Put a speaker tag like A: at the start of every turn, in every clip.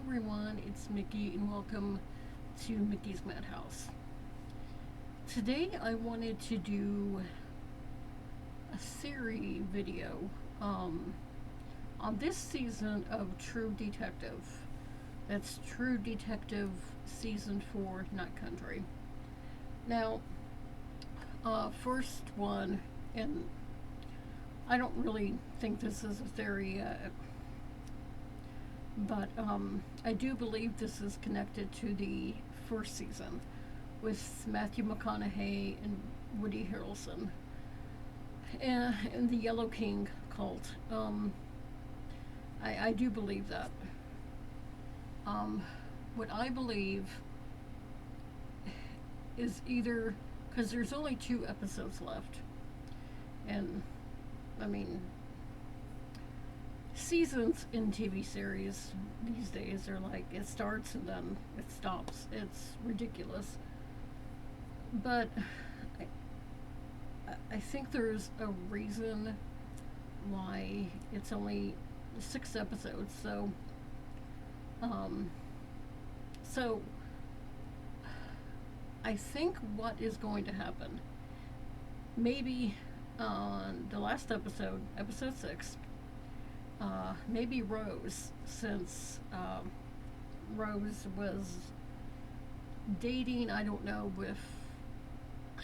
A: everyone, it's Mickey and welcome to Mickey's Madhouse. Today I wanted to do a series video um, on this season of True Detective. That's True Detective Season 4 Night Country. Now, first one, and I don't really think this is a theory yet, but I do believe this is connected to the first season with Matthew McConaughey and Woody Harrelson and the Yellow King cult. I do believe that. Um, what I believe is either because there's only 2 episodes left, and I mean, seasons in TV series these days are like it starts and then it stops. It's ridiculous. But I think there's a reason why it's only 6 episodes. Um, so I think what is going to happen, maybe on the last episode, episode 6, maybe Rose, since Rose was dating, I don't know if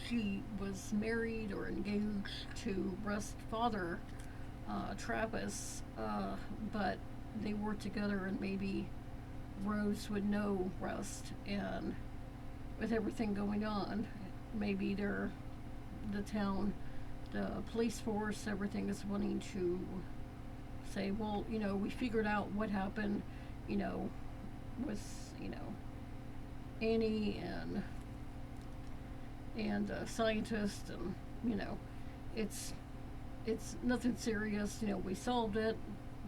A: she was married or engaged to Rust's father, Travis, but they were together, and maybe Rose would know Rust, and with everything going on, maybe the town, the police force, everything is wanting to say, well, we figured out what happened, you know, with, Annie and scientists, and it's it's nothing serious. We solved it.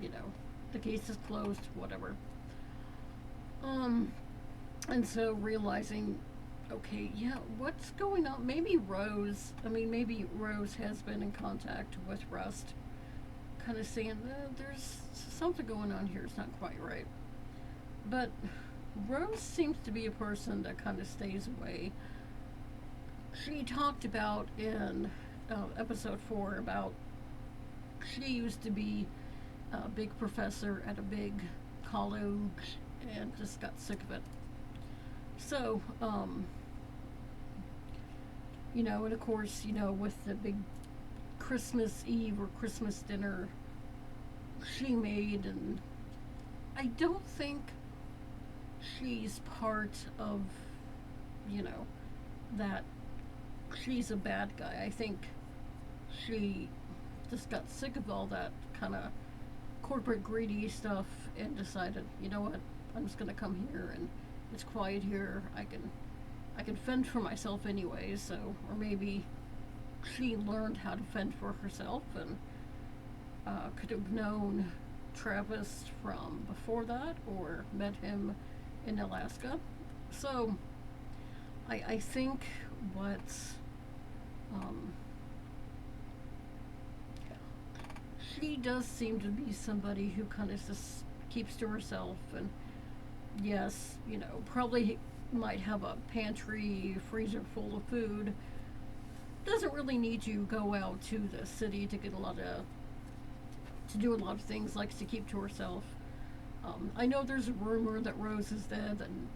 A: You know, the case is closed. Whatever. Um, and so realizing, okay, yeah, what's going on? Maybe Rose. I mean, maybe Rose has been in contact with Rust, kind of saying there's something going on here. It's not quite right. But Rose seems to be a person that kind of stays away. She talked about in episode 4 about she used to be a big professor at a big college and just got sick of it. So, and of course, with the big Christmas Eve or Christmas dinner she made, and I don't think she's part of, you know, that she's a bad guy. I think she just got sick of all that kind of corporate greedy stuff and decided, you know what, I'm just gonna come here and it's quiet here. I can fend for myself anyway. So, or maybe she learned how to fend for herself and could have known Travis from before that or met him in Alaska. So I think what's um, she does seem to be somebody who kind of just keeps to herself, and yes, probably might have a pantry freezer full of food. Doesn't really need to go out to the city to get to do a lot of things. Likes to keep to herself. I know there's a rumor that Rose is dead and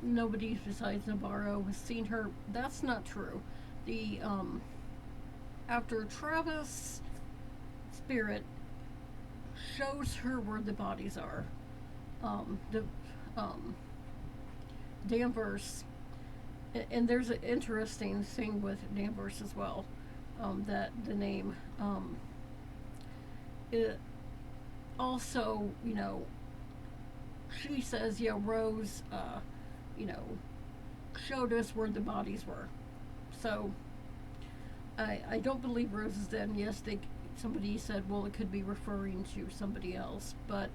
A: nobody besides Navarro has seen her. That's not true. The After Travis' spirit shows her where the bodies are, the um, Danvers, and there's an interesting thing with Danvers as well. That the name, it also, she says, yeah, Rose, you know, showed us where the bodies were. So I don't believe Rose is dead. And yes, somebody said, well, it could be referring to somebody else. But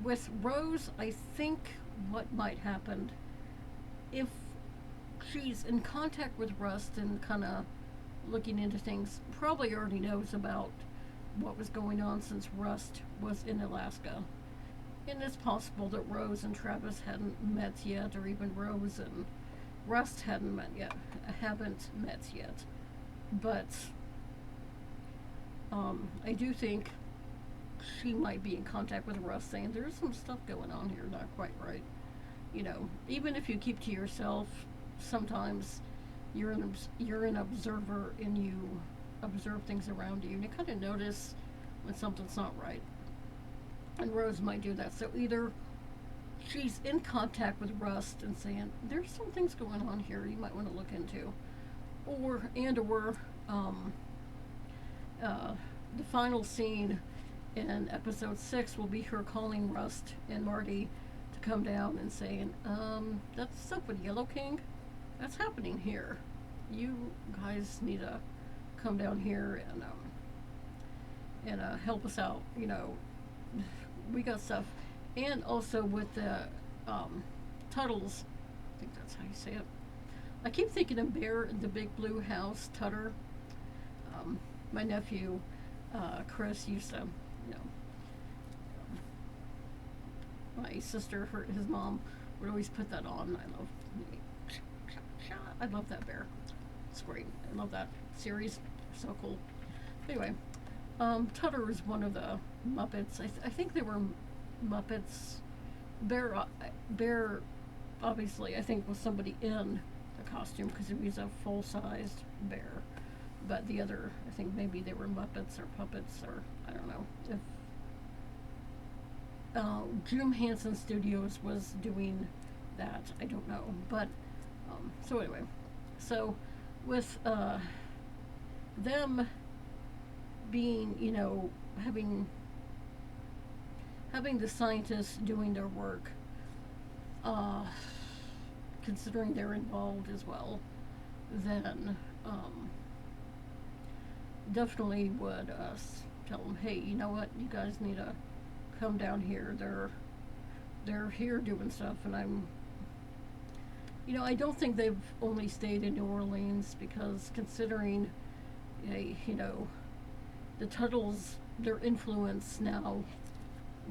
A: with Rose, I think what might happen if she's in contact with Rust and kind of looking into things, probably already knows about what was going on since Rust was in Alaska. And it's possible that Rose and Travis hadn't met yet, or even Rose and Rust haven't met yet. But I do think she might be in contact with Rust, saying there's some stuff going on here, not quite right. Even if you keep to yourself, sometimes you're an observer and you observe things around you, and you kind of notice when something's not right. And Rose might do that. So either she's in contact with Rust and saying there's some things going on here you might want to look into, or um, the final scene in episode 6 will be her calling Rust and Marty to come down and saying, that's up with Yellow King. That's happening here. You guys need to come down here and help us out. We got stuff. And also with the Tuttles, I think that's how you say it. I keep thinking of Bear in the Big Blue House, Tutter. My nephew, Chris, used to, my sister, his mom, would always put that on. I love that bear. It's great. I love that series. So cool. Anyway, Tutter is one of the Muppets. I think they were Muppets. Bear, obviously, I think was somebody in the costume because he was a full-sized bear. But the other, I think maybe they were Muppets or puppets, or I don't know. If Jim Henson Studios was doing that, I don't know. But so anyway, so with them being, having the scientists doing their work, considering they're involved as well, then definitely would tell them, hey, you know what, you guys need to come down here. They're here doing stuff, and I don't think they've only stayed in New Orleans, because considering, the Tuttles, their influence now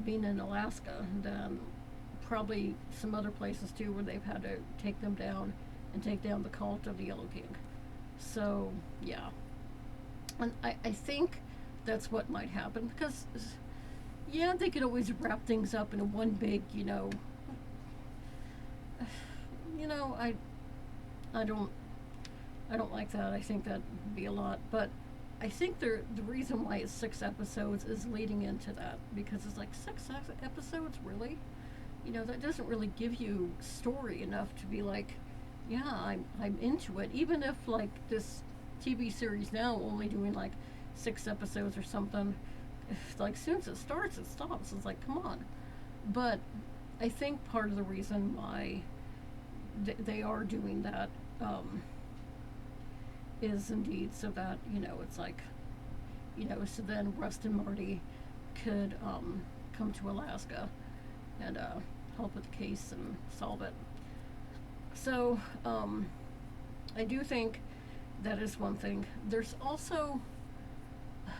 A: being in Alaska, then probably some other places too where they've had to take them down and take down the cult of the Yellow King. So, yeah. And I think that's what might happen, because, yeah, they could always wrap things up in one big, I don't like that. I think that'd be a lot, but I think the reason why it's 6 episodes is leading into that, because it's like 6 episodes, really? That doesn't really give you story enough to be like, yeah, I'm into it. Even if like this TV series now only doing like 6 episodes or something, like as soon as it starts, it stops. It's like, come on. But I think part of the reason why they are doing that is indeed so that it's like, so then Rust and Marty could come to Alaska and help with the case and solve it. So I do think that is one thing. There's also, I'm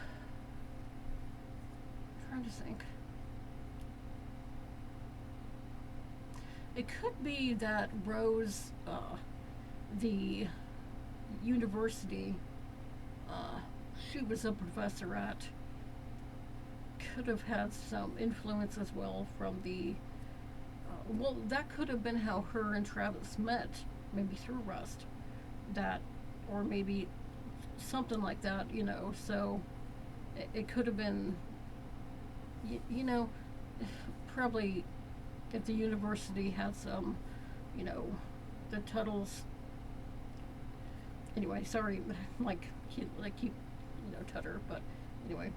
A: trying to think. It could be that Rose, the university she was a professor at, could have had some influence as well from the that could have been how her and Travis met, maybe through Rust, that, or maybe something like that, so it could have been, probably if the university had some, the Tuttles. Anyway, sorry, like keep Tutter, but anyway,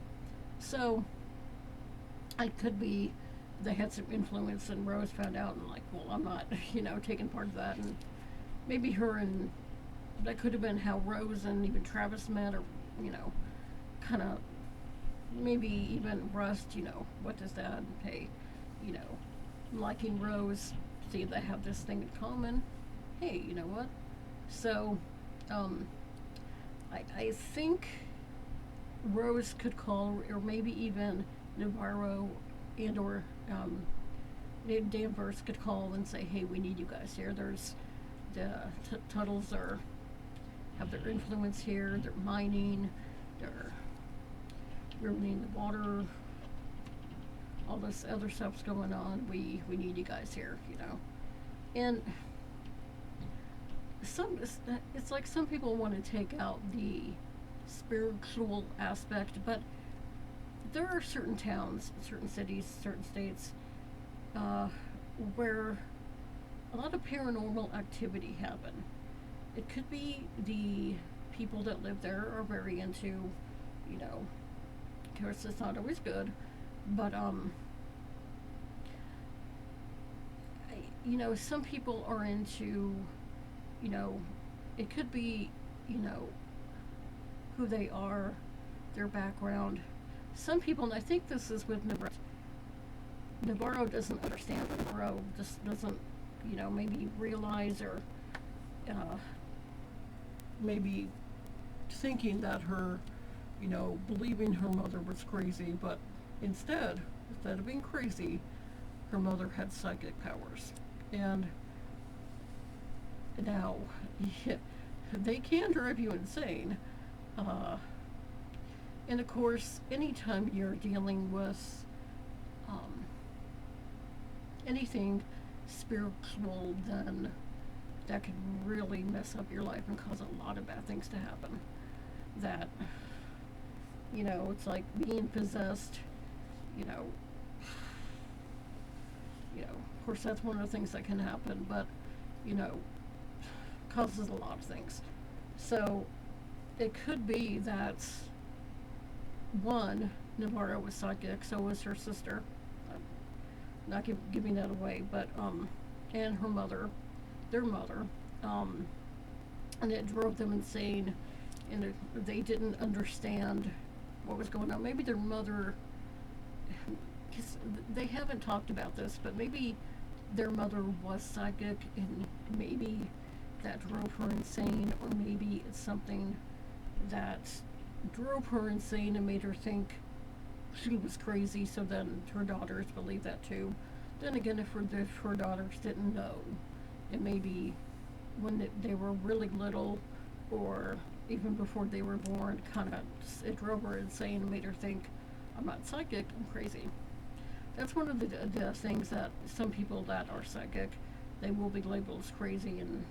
A: so I could be they had some influence, and Rose found out and like, well, I'm not taking part of that, and maybe her, and that could have been how Rose and even Travis met, or kind of maybe even Rust, what does that, hey, liking Rose, see they have this thing in common, hey, you know what, so I think Rose could call, or maybe even Navarro and or Danvers could call and say, hey, we need you guys here. There's the Tuttles are have their influence here. They're mining. They're ruining the water. All this other stuff's going on. We need you guys here, you know. And it's like some people want to take out the spiritual aspect, but there are certain towns, certain cities, certain states uh, where a lot of paranormal activity happen. It could be the people that live there are very into, you know, of course it's not always good, but you know, some people are into, you know, it could be, you know, who they are, their background. Some people, and I think this is with Navarro doesn't understand. Navarro just doesn't, you know, maybe realize or uh, maybe thinking that her, you know, believing her mother was crazy, but instead of being crazy, her mother had psychic powers. And now, yeah, they can drive you insane. Uh, and of course, anytime you're dealing with um, anything spiritual, then that can really mess up your life and cause a lot of bad things to happen. That, you know, it's like being possessed, you know, of course that's one of the things that can happen, but, you know, causes a lot of things. So it could be that one, Navarro was psychic, so was her sister. I'm not giving that away, but and her mother, their mother, and it drove them insane, and they didn't understand what was going on. Maybe their mother, because they haven't talked about this, but maybe their mother was psychic, and maybe that drove her insane, or maybe it's something that drove her insane and made her think she was crazy, so then her daughters believe that too. Then again, if her daughters didn't know, it may be when they were really little, or even before they were born, kind of it drove her insane and made her think, I'm not psychic, I'm crazy. That's one of the things that some people that are psychic, they will be labeled as crazy, and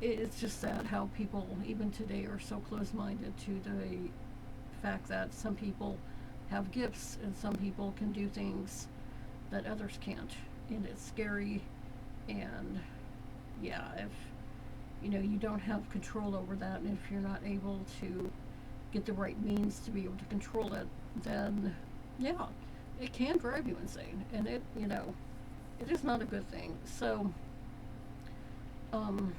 A: it's just sad how people even today are so close-minded to the fact that some people have gifts and some people can do things that others can't, and it's scary. And yeah, if you know you don't have control over that, and if you're not able to get the right means to be able to control it, then yeah, it can drive you insane, and it, you know, it is not a good thing. So um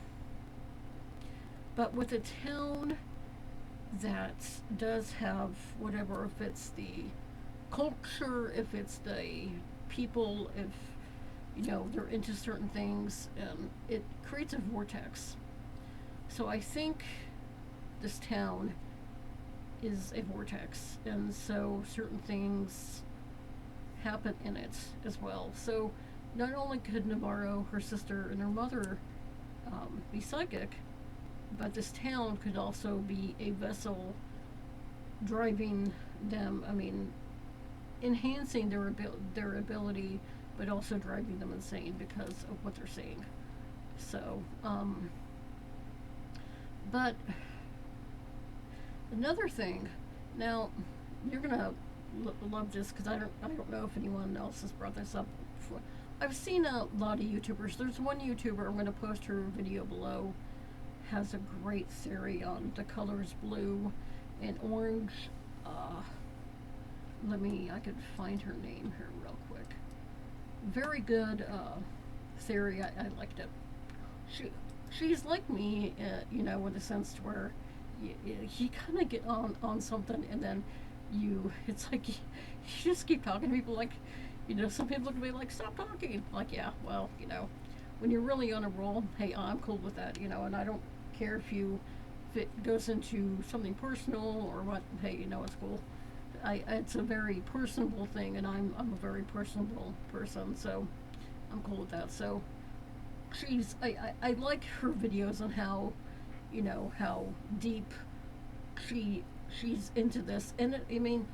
A: but with a town that does have whatever, if it's the culture, if it's the people, if you know they're into certain things, it creates a vortex. So I think this town is a vortex, and so certain things happen in it as well. So not only could Navarro, her sister, and her mother be psychic, but this town could also be a vessel driving them. I mean, enhancing their ability, but also driving them insane because of what they're seeing. So, but another thing. Now, you're gonna love this because I don't know if anyone else has brought this up before. I've seen a lot of YouTubers. There's one YouTuber, I'm gonna post her video below, has a great theory on the colors blue and orange. I could find her name here real quick. Very good theory. I liked it. She's like me, you know, in the sense where you kind of get on something, and then it's like you just keep talking to people, like, you know, some people look at me like, stop talking. Like, yeah, well, you know, when you're really on a roll, hey, I'm cool with that, you know, and I don't care if it goes into something personal or what, hey, you know, it's cool. it's a very personable thing, and I'm a very personable person, so I'm cool with that. So I like her videos on how, how deep she she's into this, and I mean,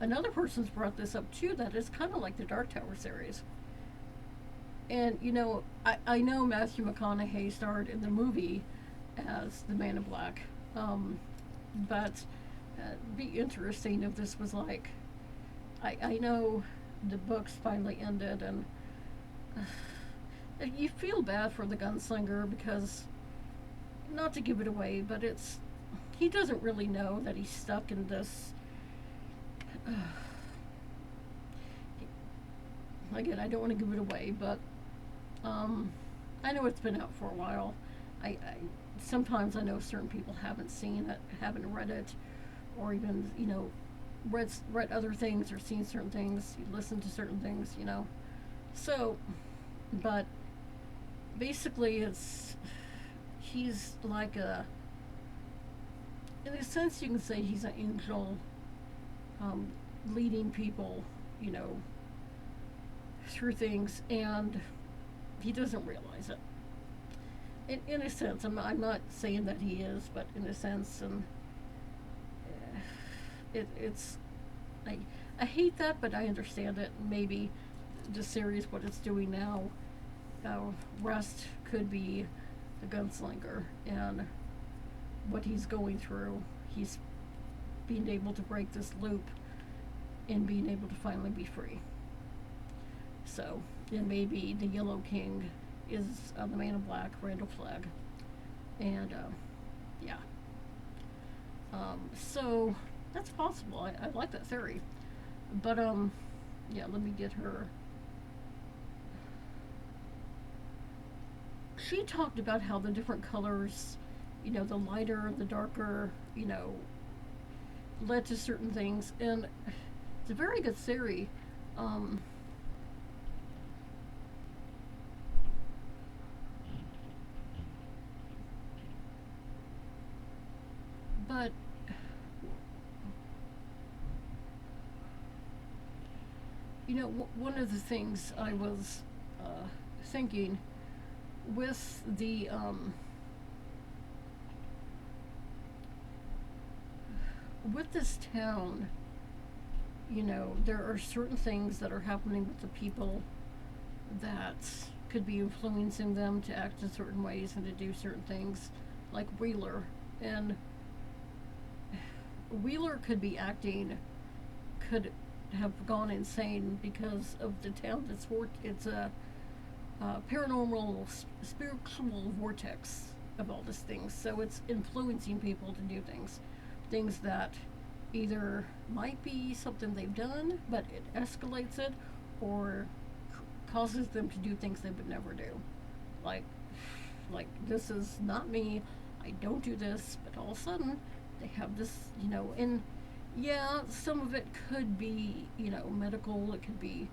A: another person's brought this up too. That is kind of like the Dark Tower series, and I know Matthew McConaughey starred in the movie as the Man in Black, but it'd be interesting if this was like, I know the books finally ended, and you feel bad for the gunslinger because, not to give it away, but he doesn't really know that he's stuck in this. Again, I don't want to give it away, but I know it's been out for a while. I sometimes I know certain people haven't seen it, haven't read it, or even read other things or seen certain things, listened to certain things, So, but basically, he's like in a sense, you can say he's an angel, leading people, through things, and he doesn't realize it. In a sense, I'm not saying that he is, but in a sense, and it's I hate that, but I understand it. Maybe the series, what it's doing now, Rust could be the gunslinger, and what he's going through, he's being able to break this loop and being able to finally be free. So, and maybe the Yellow King is the Man in Black, Randall Flagg, and yeah. So that's possible. I like that theory, but yeah. Let me get her. She talked about how the different colors, the lighter, the darker, led to certain things, and it's a very good theory. Um, but one of the things I was thinking with this town, there are certain things that are happening with the people that could be influencing them to act in certain ways and to do certain things, like Wheeler. And Wheeler could have gone insane because of the town it's a paranormal, spiritual vortex of all these things. So it's influencing people to do things that either might be something they've done, but it escalates it, or causes them to do things they would never do. Like, this is not me. I don't do this, but all of a sudden they have this, and yeah, some of it could be, medical. It could be,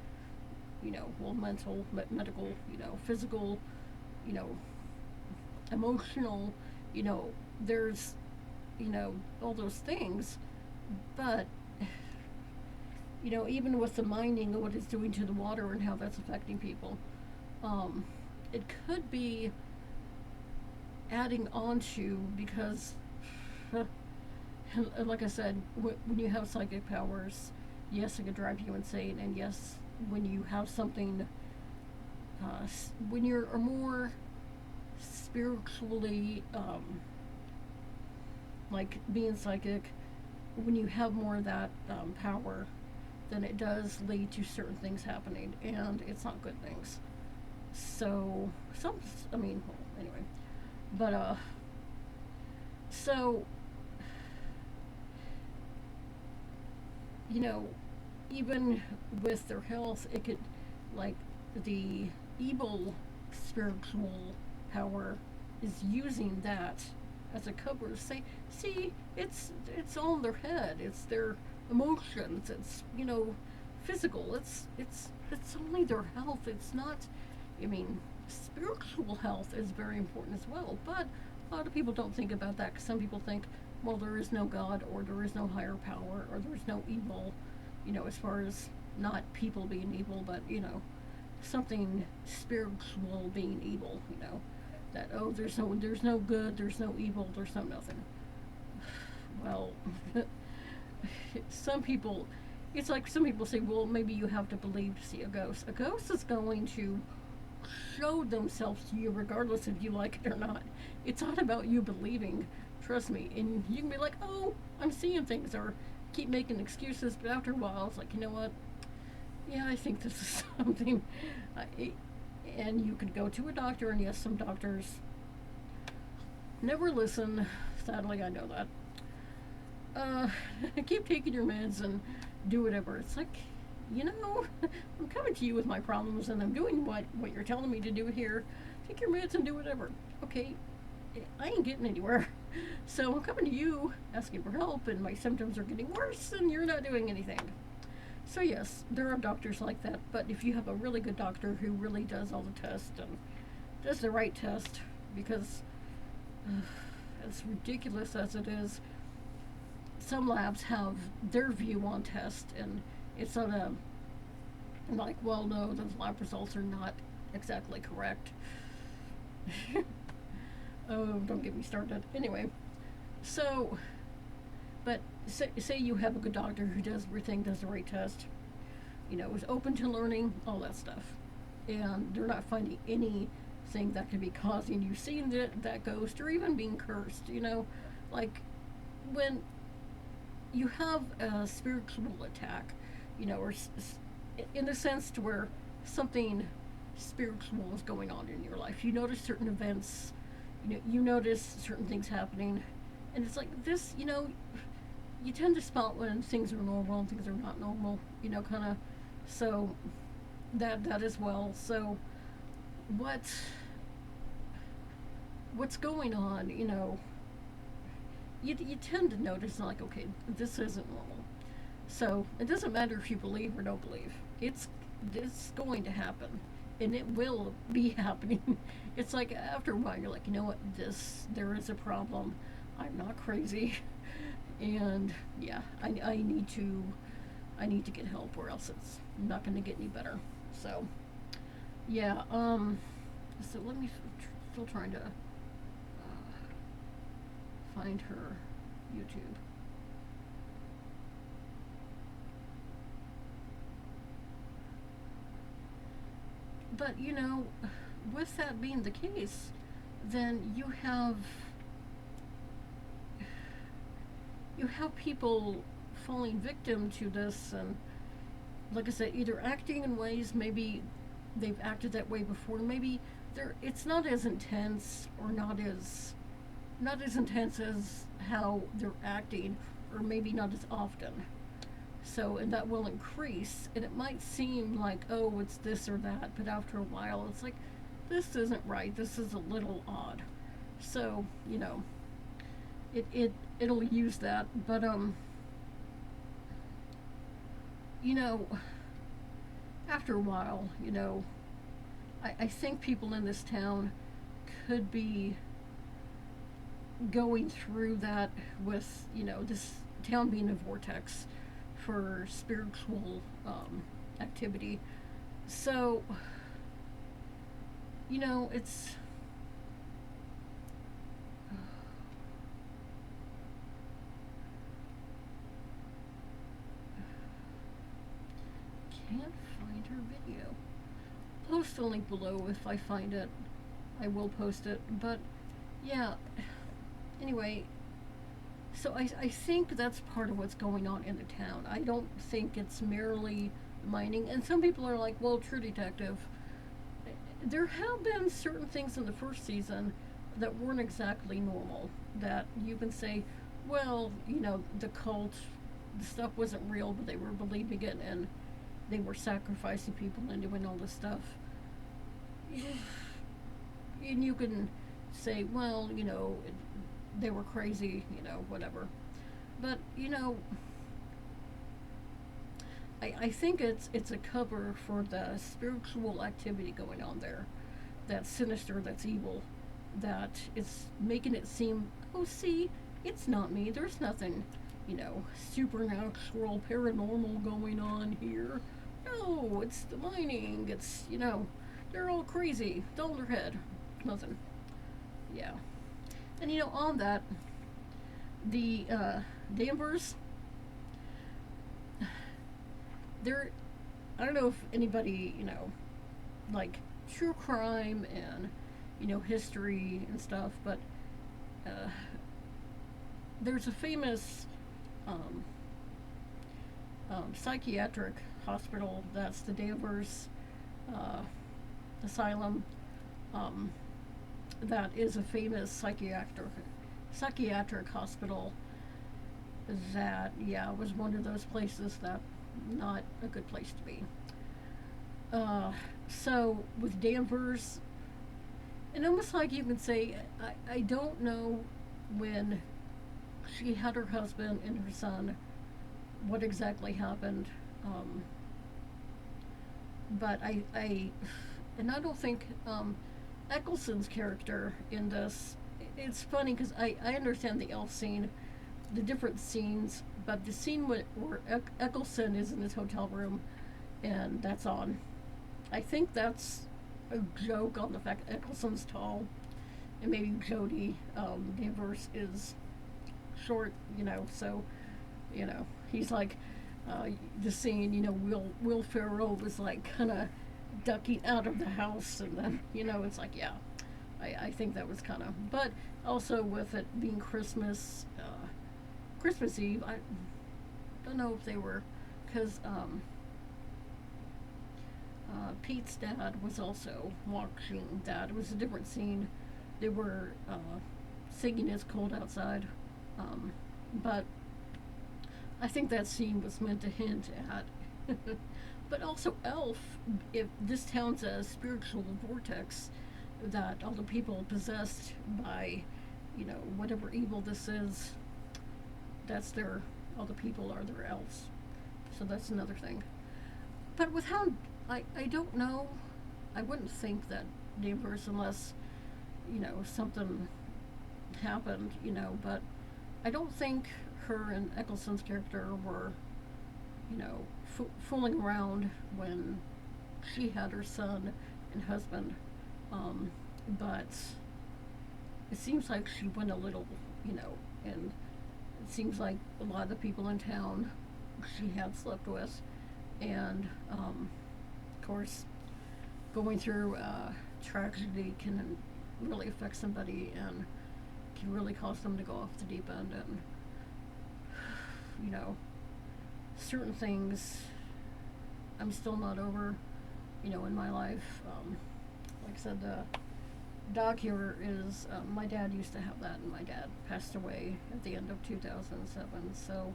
A: mental, medical, physical, you know, emotional, there's, all those things. But, even with the mining and what it's doing to the water and how that's affecting people, it could be adding on to, because, like I said, when you have psychic powers, yes, it could drive you insane, and yes, when you have something, when you're more spiritually, like being psychic, when you have more of that power, then it does lead to certain things happening, and it's not good things. So, I mean, well, anyway, but so, you know, even with their health, it could, like, the evil spiritual power is using that as a cover to say, see, it's all in their head. It's their emotions. It's, physical. It's only their health. It's not. I mean, spiritual health is very important as well. But a lot of people don't think about that, because some people think, well, there is no God, or there is no higher power, or there's no evil, as far as not people being evil, but, something spiritual being evil, that, oh, there's no good, there's no evil, there's no nothing. Well, some people, it's like some people say, well, maybe you have to believe to see a ghost. A ghost is going to show themselves to you regardless if you like it or not. It's not about you believing, trust me. And you can be like, oh, I'm seeing things, or keep making excuses, but after a while, it's like, you know what? Yeah, I think this is something. I, and you could go to a doctor, and yes, some doctors never listen. Sadly, I know that. uh, Keep taking your meds and do whatever. It's like, I'm coming to you with my problems, and I'm doing what you're telling me to do here. Take your meds and do whatever. Okay, I ain't getting anywhere. So I'm coming to you asking for help, and my symptoms are getting worse, and you're not doing anything. So, yes, there are doctors like that, but if you have a really good doctor who really does all the tests and does the right test, because uh, as ridiculous as it is, some labs have their view on test, and it's on a like, well, no, those lab results are not exactly correct. Oh, don't get me started. Anyway, so, but say you have a good doctor who does everything, does the right test, is open to learning, all that stuff, and they're not finding anything that could be causing you seeing that ghost or even being cursed. Like when you have a spiritual attack, or in the sense to where something spiritual is going on in your life. You notice certain events, you notice certain things happening, and it's like this, you tend to spot when things are normal and things are not normal, kind of. So that as well. So what what's going on, you tend to notice, like, okay, this isn't normal. So it doesn't matter if you believe or don't believe. It's going to happen, and it will be happening. It's like after a while, you're like, you know what? There is a problem. I'm not crazy, and yeah, I need to get help, or else it's not going to get any better. So yeah, so let me still trying to find her YouTube. But with that being the case, then you have people falling victim to this, and like I said, either acting in ways maybe they've acted that way before, maybe it's not as intense, or not as intense as how they're acting, or maybe not as often. So, and that will increase, and it might seem like, oh, it's this or that, but after a while, it's like, this isn't right. This is a little odd. So, it'll use that, but you know, after a while, I think people in this town could be going through that with, this town being a vortex for spiritual activity. So, it's. Can't find her video. Post a link below if I find it. I will post it. But, yeah. Anyway, so I think that's part of what's going on in the town. I don't think it's merely mining. And some people are like, well, True Detective, there have been certain things in the first season that weren't exactly normal. That you can say, well, the cult, the stuff wasn't real, but they were believing it, and they were sacrificing people and doing all this stuff. And you can say, well, they were crazy, whatever. But, I think it's a cover for the spiritual activity going on there. That's sinister, that's evil, that it's making it seem, oh, see, it's not me. There's nothing, supernatural, paranormal going on here. No, it's the mining. They're all crazy. Dull their head. Nothing. Yeah. And on that, the Danvers, they're, I don't know if anybody, like true crime and, history and stuff, but uh, there's a famous um, psychiatric hospital that's the Danvers uh, Asylum. Um, that is a famous psychiatric hospital that, yeah, was one of those places that not a good place to be. So with Danvers, and almost like you can say, I don't know when she had her husband and her son, what exactly happened. Um, but and I don't think Eccleston's character in this. It's funny because I understand the elf scene, the different scenes, but the scene where Eccleston is in his hotel room, and that's on. I think that's a joke on the fact that Eccleston's tall, and maybe Jodie Danvers is short. So he's like the scene. Will Ferrell was like kind of ducking out of the house, and then it's like, yeah, I think that was kind of, but also with it being Christmas Eve, I don't know if they were, because Pete's dad was also watching that. It was a different scene. They were singing "It's Cold Outside," but I think that scene was meant to hint at. But also, Elf, if this town's a spiritual vortex, that all the people possessed by, whatever evil this is, all the people are their elves. So that's another thing. But with how, I don't know, I wouldn't think that Danvers, unless, something happened, but I don't think her and Eccleston's character were, fooling around when she had her son and husband. But it seems like she went a little, and it seems like a lot of the people in town she had slept with, and of course, going through tragedy can really affect somebody and can really cause them to go off the deep end. And certain things I'm still not over, in my life. Like I said, the dog here is, my dad used to have that, and my dad passed away at the end of 2007. So,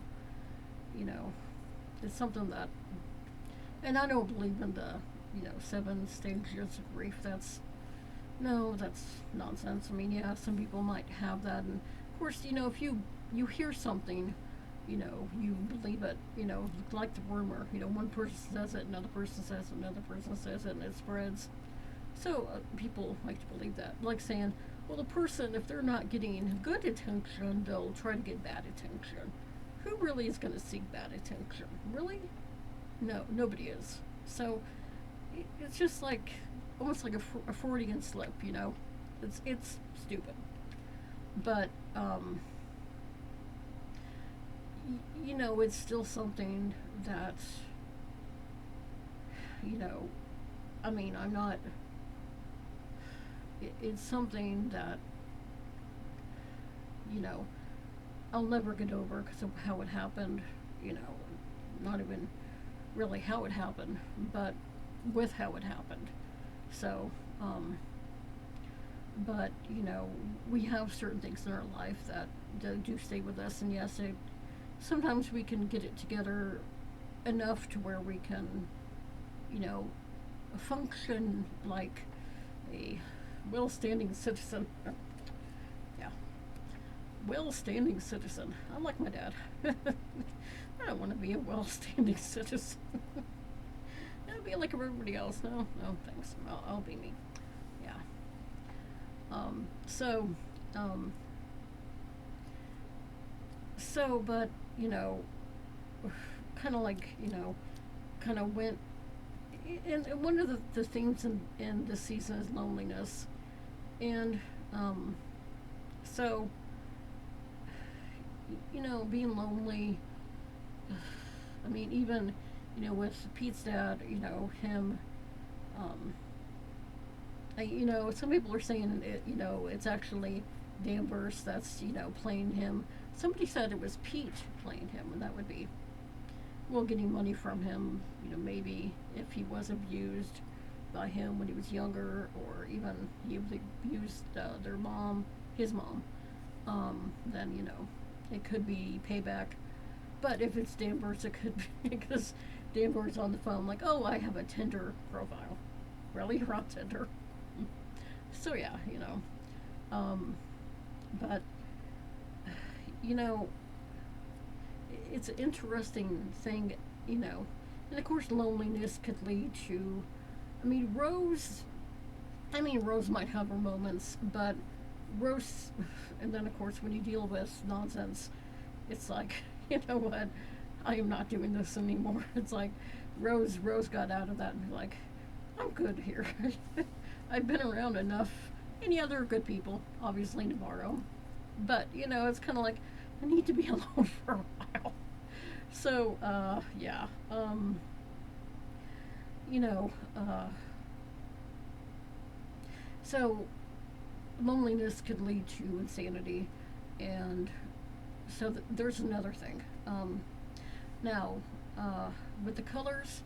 A: it's something that, and I don't believe in the, 7 stages of grief. That's nonsense. I mean, yeah, some people might have that, and of course, if you hear something, you believe it, like the rumor, one person says it, another person says it, another person says it, and it spreads. So people like to believe that. Like saying, well, the person, if they're not getting good attention, they'll try to get bad attention. Who really is going to seek bad attention? Really? No, nobody is. So it's just like, almost like a Freudian slip, It's stupid. But, it's still something that, I mean, I'm not, it's something that, you know, I'll never get over because of how it happened, not even really how it happened, but with how it happened. So, but, we have certain things in our life that do stay with us, and yes, sometimes we can get it together enough to where we can, function like a well-standing citizen. Yeah, well-standing citizen. I'm like my dad. I don't want to be a well-standing citizen. I'll be like everybody else. No, thanks. I'll be me. Yeah. So, So, but, you know, kind of like, kind of went. And one of the themes in this season is loneliness. And so, being lonely, I mean, even, with Pete's dad, him, um, some people are saying it's actually Danvers that's, playing him. Somebody said it was Pete playing him, and that would be, well, getting money from him, maybe if he was abused by him when he was younger, or even he abused their mom, his mom, then, it could be payback. But if it's Danvers, it could be because Danvers on the phone, like, oh, I have a Tinder profile. Really? You're on Tinder? So, yeah, Um, but, you know, it's an interesting thing, and of course, loneliness could lead to. I mean, Rose might have her moments, but Rose, and then of course, when you deal with nonsense, it's like, you know what, I am not doing this anymore. It's like Rose got out of that and be like, I'm good here. I've been around enough. Any other good people, obviously Navarro, but it's kind of like I need to be alone for a while. So, yeah, you know, uh, so loneliness could lead to insanity, and so there's another thing. Now, uh, with the colors,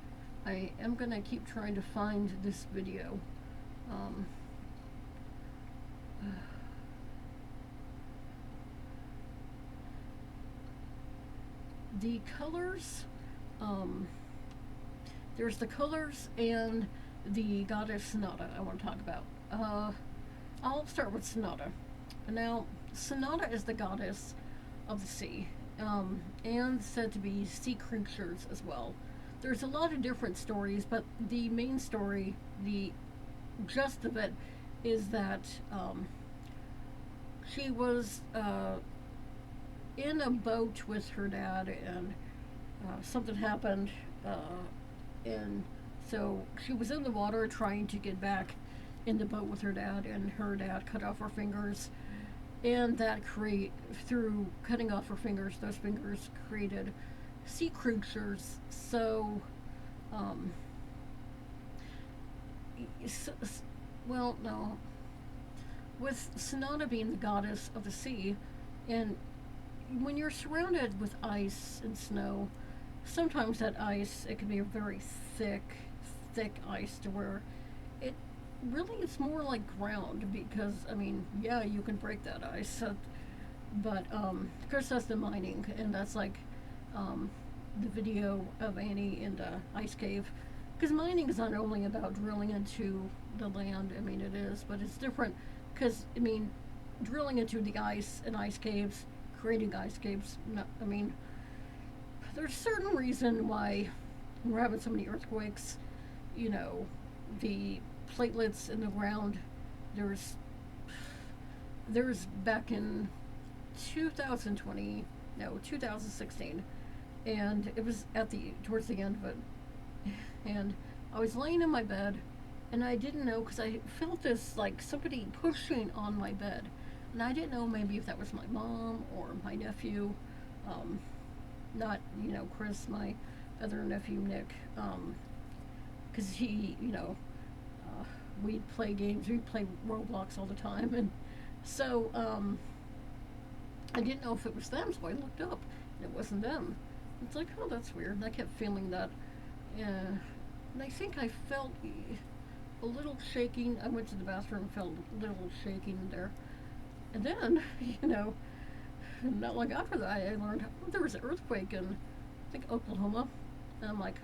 A: I am gonna keep trying to find this video. Um, the colors, um, there's the colors and the goddess Sonata I want to talk about. I'll start with Sonata. Now, Sonata is the goddess of the sea, and said to be sea creatures as well. There's a lot of different stories, but the main story, the gist of it, is that she was in a boat with her dad, and something happened, uh, and so she was in the water trying to get back in the boat with her dad, and her dad cut off her fingers, and that create through cutting off her fingers, those fingers created sea creatures. So, um, s- well, no, with Sonata being the goddess of the sea, and when you're surrounded with ice and snow, sometimes that ice, it can be a very thick, thick ice to where it really is more like ground, because I mean, yeah, you can break that ice, but of course that's the mining, and that's like um, the video of Annie in the ice cave, because mining is not only about drilling into the land. I mean, it is, but it's different because I mean, drilling into the ice and ice caves, creating ice caves. No, I mean, there's certain reason why we're having so many earthquakes. You know, the platelets in the ground. There's there's back in 2020, no, 2016, and it was at the towards the end of it, and I was laying in my bed, and I didn't know because I felt this like somebody pushing on my bed, and I didn't know maybe if that was my mom or my nephew, um, not Chris, my other nephew Nick, because he we'd play games, we'd play Roblox all the time, and so I didn't know if it was them, so I looked up, and it wasn't them. It's like, oh, that's weird. And I kept feeling that, and I think I felt a little shaking. I went to the bathroom, felt a little shaking there, and then not long after that, I learned there was an earthquake in I think Oklahoma, and I'm like,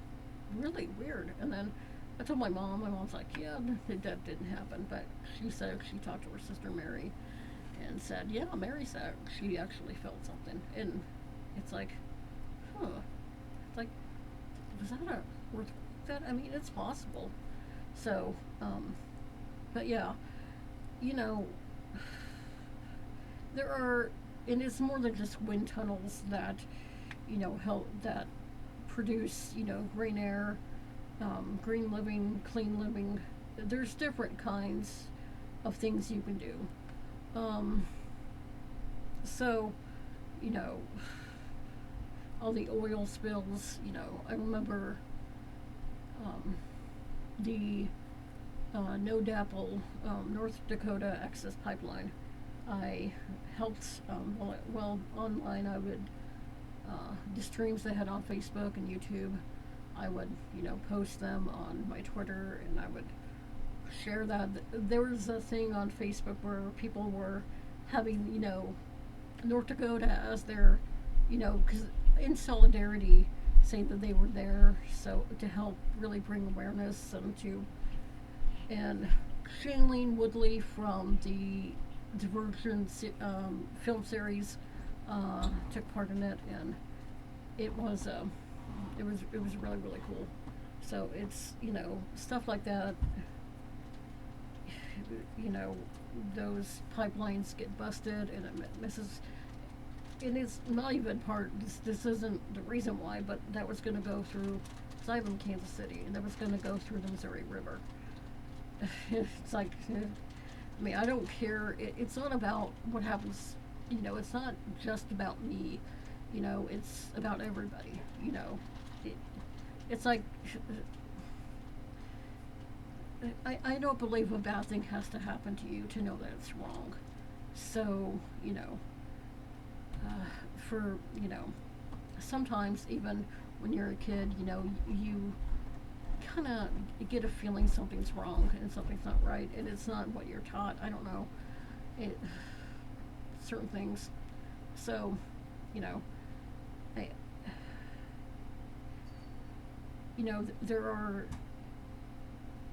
A: really weird. And then I told my mom. My mom's like, yeah, that didn't happen, but she said she talked to her sister Mary, and said, yeah, Mary said she actually felt something, and it's like, huh, it's like, was that a earthquake? That I mean, it's possible. So, but yeah, you know, there are and it's more than just wind tunnels that, help that produce, green air, green living, clean living. There's different kinds of things you can do. Um, so, you know, all the oil spills, I remember um, the No Dapple North Dakota Access Pipeline. I helped, online I would, the streams they had on Facebook and YouTube, I would, post them on my Twitter, and I would share that. There was a thing on Facebook where people were having, North Dakota as their, because in solidarity, saying that they were there, so to help really bring awareness and Shailene Woodley from the Divergent film series took part in it, and it was it was really really cool. So it's stuff like that. You know those pipelines get busted, and it misses. And it's not even part. This isn't the reason why, but that was going to go through. So I live in Kansas City, and that was going to go through the Missouri River. It's like, I mean, I don't care. It's not about what happens. It's not just about me. It's about everybody. It, it's like I don't believe a bad thing has to happen to you to know that it's wrong. So for sometimes even when you're a kid, you kind of get a feeling something's wrong and something's not right, and it's not what you're taught. I don't know, it certain things. So, you know, I, there are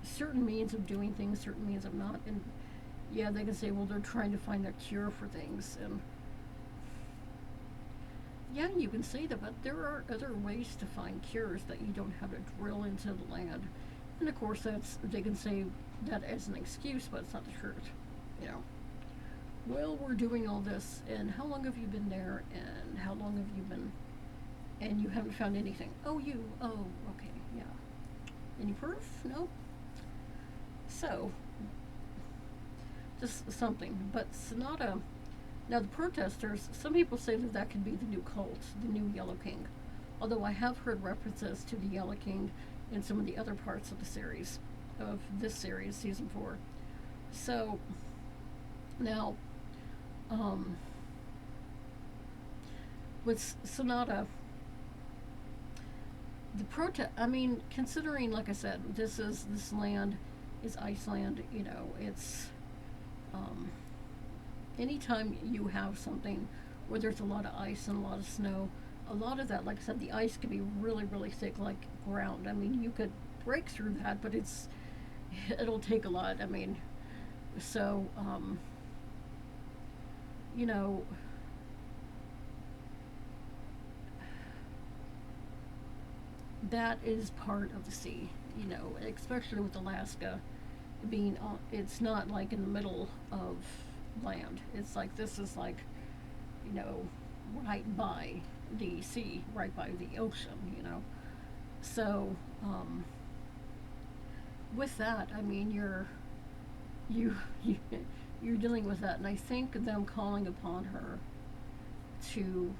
A: certain means of doing things, certain means of not, and yeah, they can say, well, they're trying to find a cure for things, and yeah, you can say that, but there are other ways to find cures that you don't have to drill into the land. And of course, they can say that as an excuse, but it's not the truth. You know, well, we're doing all this, and how long have you been there, and how long have you been, and you haven't found anything. Oh, okay, yeah. Any proof? No. So, just something. But Sonata, now the protesters, some people say that that could be the new cult, the new Yellow King. Although I have heard references to the Yellow King in some of the other parts of the series, of this series, season 4. So, now, with Sonata, considering, like I said, this land is Iceland, it's, anytime you have something where there's a lot of ice and a lot of snow, a lot of that, like I said, the ice can be really, really thick, like ground. I mean, you could break through that, but it'll take a lot. I mean, so, you know, that is part of the sea, especially with Alaska being on, it's not like in the middle of land. It's like this is like, you know, right by the sea, right by the ocean. So, with that, I mean, you, you you're dealing with that, and I think them calling upon her to,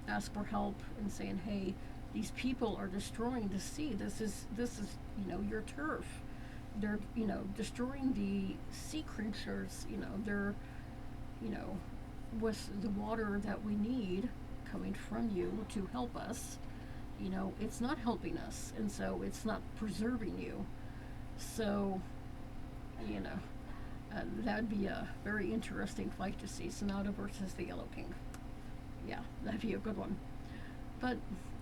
A: ask for help and saying, hey, these people are destroying the sea. This is your turf. They're destroying the sea creatures. They're you know with the water that we need coming from you to help us. It's not helping us, and so it's not preserving you. So, you know, that'd be a very interesting fight to see, Sonata versus the Yellow King. Yeah, that'd be a good one. But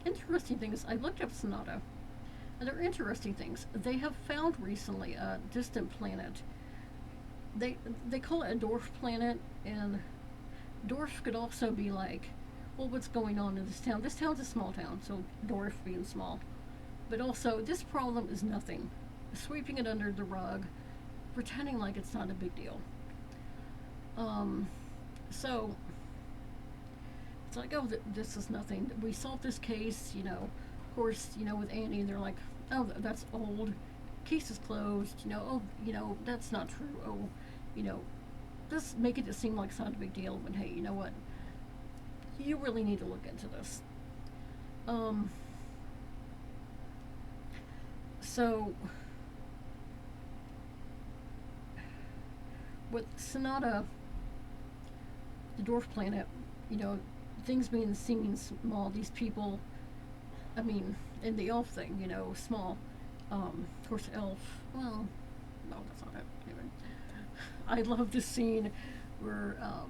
A: interesting thing is, I looked up Sonata, and there are interesting things. They have found recently a distant planet. They call it a dwarf planet, and dwarf could also be like, well, what's going on in this town? This town's a small town, so dwarf being small. But also, this problem is nothing. Sweeping it under the rug, pretending like it's not a big deal. So, It's like, oh, this is nothing. We solved this case, Of course, with Annie, they're like, oh, that's old. Case is closed. Oh, that's not true. Oh, you know, just make it seem like it's not a big deal. But hey, you know what? You really need to look into this. Um, so with Sonata, the dwarf planet, you know, things being seen small, these people, I mean, and the elf thing, small. Of course, elf, well, no, that's not it. Anyway, I love the scene where, uh,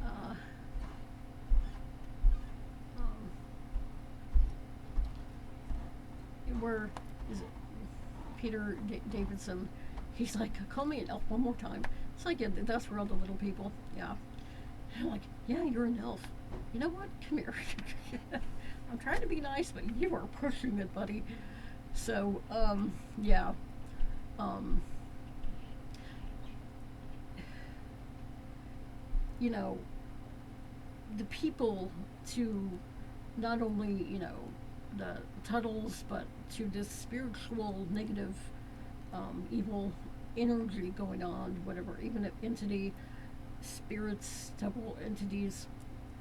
A: um, where is it Peter Davidson? He's like, call me an elf one more time. It's like, yeah, that's for all the little people. Yeah. I'm like, yeah, you're an elf. You know what? Come here. I'm trying to be nice, but you are pushing it, buddy. So, yeah. Um, you know, the people to not only, the Tuttles, but to this spiritual negative, evil energy going on, whatever, even if entity, spirits, temple entities,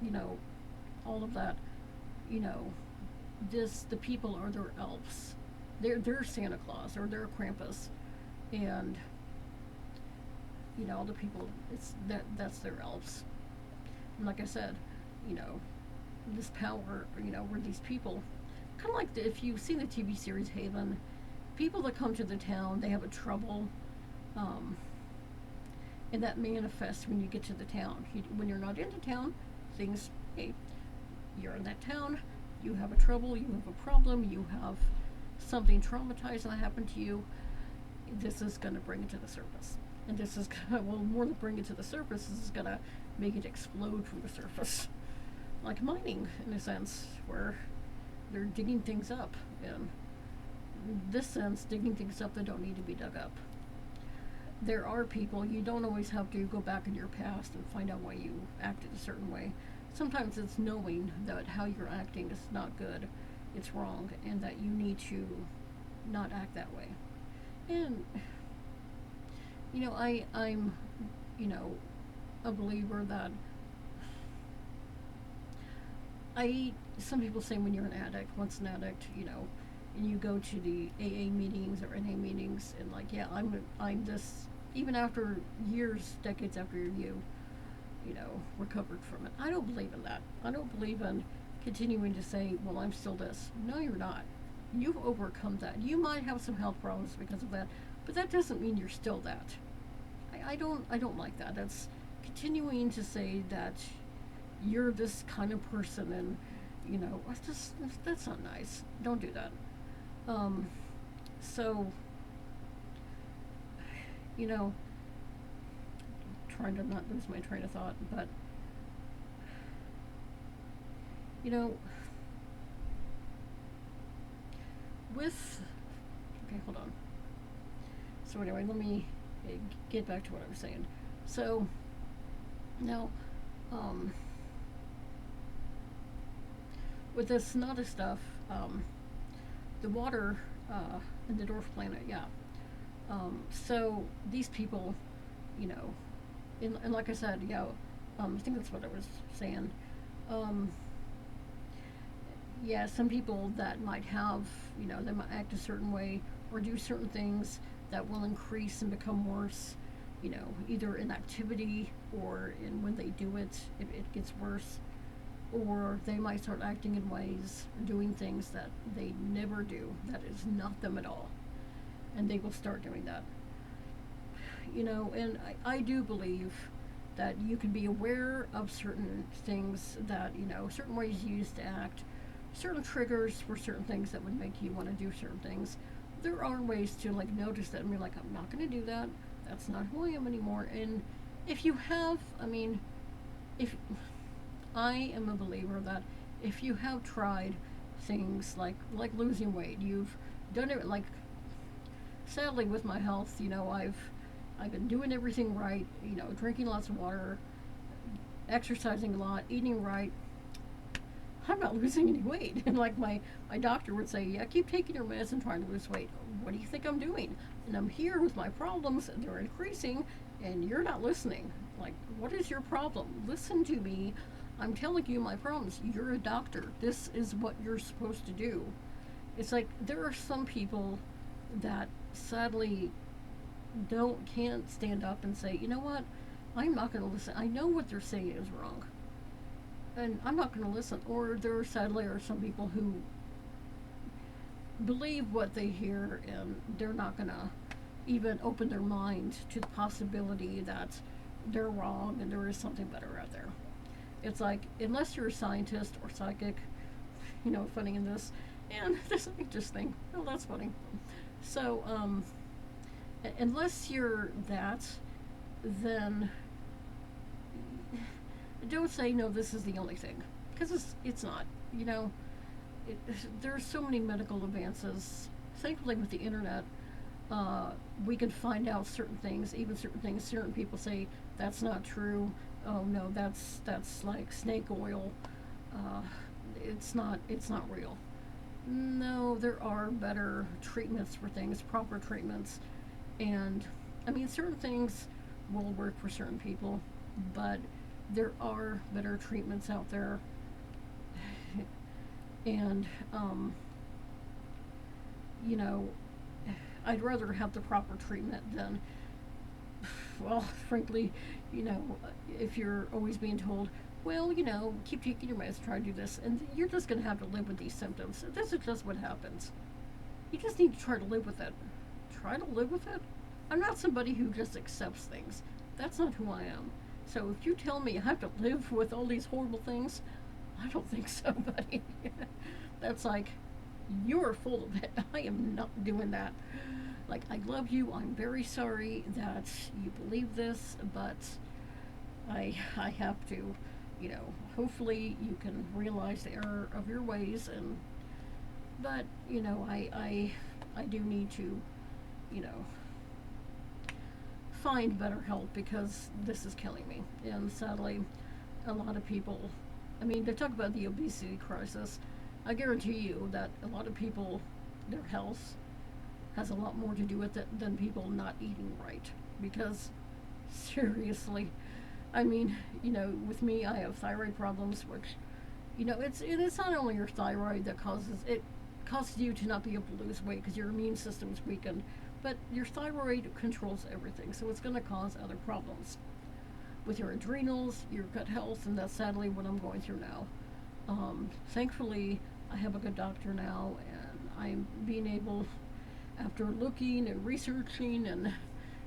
A: you know, all of that, you know, the people are their elves. They're Santa Claus or they're Krampus, and all the people, that's their elves. And like I said, you know, this power, where these people, kind of like if you've seen the TV series Haven, people that come to the town, they have a trouble, um, and that manifests when you get to the town. When you're not in the town, things, hey, you're in that town, you have a trouble, you have a problem, you have something traumatizing that happened to you. This is going to bring it to the surface. And this is going to, well, more than bring it to the surface, this is going to make it explode from the surface. Like mining, in a sense, where they're digging things up. And in this sense, digging things up that don't need to be dug up. There are people, you don't always have to go back in your past and find out why you acted a certain way. Sometimes it's knowing that how you're acting is not good, it's wrong, and that you need to not act that way. And I'm a believer that some people say when you're an addict, once an addict, and you go to the AA meetings or NA meetings, and like, yeah, I'm this, even after years, decades after recovered from it. I don't believe in that. I don't believe in continuing to say, well, I'm still this. No, you're not. You've overcome that. You might have some health problems because of that, but that doesn't mean you're still that. I don't like that. That's continuing to say that you're this kind of person, and that's not nice. Don't do that. Um, so you know, trying to not lose my train of thought, but you know, with okay, hold on. So anyway, let me get back to what I was saying. So now, um, with this Sonata stuff, the water in the dwarf planet, yeah. So these people, you know, and like I said, yeah, I think that's what I was saying. Um, yeah, some people that might have, they might act a certain way or do certain things that will increase and become worse, either in activity or in when they do it, if it gets worse. Or they might start acting in ways, doing things that they never do, that is not them at all. And they will start doing that. And I do believe that you can be aware of certain things that, certain ways you used to act, certain triggers for certain things that would make you want to do certain things. There are ways to like notice that and be like, I'm not going to do that. That's not who I am anymore. And if you have, if I am a believer that if you have tried things like losing weight, you've done it like sadly with my health, I've been doing everything right, drinking lots of water, exercising a lot, eating right, I'm not losing any weight. And like my doctor would say, yeah, keep taking your meds and trying to lose weight. What do you think I'm doing? And I'm here with my problems, and they're increasing, and you're not listening. Like, what is your problem? Listen to me. I'm telling you my problems. You're a doctor. This is what you're supposed to do. It's like there are some people that sadly can't stand up and say, you know what, I'm not going to listen. I know what they're saying is wrong, and I'm not going to listen. Or there sadly are some people who believe what they hear, and they're not going to even open their mind to the possibility that they're wrong and there is something better out there. It's like, unless you're a scientist or psychic, funny in this, and this I just think, oh, that's funny. So, unless you're that, then don't say no. This is the only thing, because it's not. You know, it, there's so many medical advances. Thankfully, with the internet, we can find out certain things. Even certain things, certain people say that's not true. Oh no, that's like snake oil. Uh, it's not real. No, there are better treatments for things, proper treatments, and I mean certain things will work for certain people, but there are better treatments out there, and you know, I'd rather have the proper treatment than, well, frankly, you know, if you're always being told, well, keep taking your meds, try to do this, and you're just going to have to live with these symptoms. This is just what happens. You just need to try to live with it. Try to live with it. I'm not somebody who just accepts things. That's not who I am. So if you tell me I have to live with all these horrible things, I don't think so, buddy. That's like, you're full of it. I am not doing that. Like, I love you. I'm very sorry that you believe this, but I have to, hopefully you can realize the error of your ways, and but I do need to, you know, find better help because this is killing me. And sadly, a lot of people, I mean, they talk about the obesity crisis. I guarantee you that a lot of people, their health has a lot more to do with it than people not eating right. Because, seriously, I mean, with me, I have thyroid problems, which, it's not only your thyroid that causes you to not be able to lose weight because your immune system is weakened, but your thyroid controls everything, so it's going to cause other problems with your adrenals, your gut health, and that's sadly what I'm going through now. Thankfully, I have a good doctor now, and I'm being able, after looking and researching and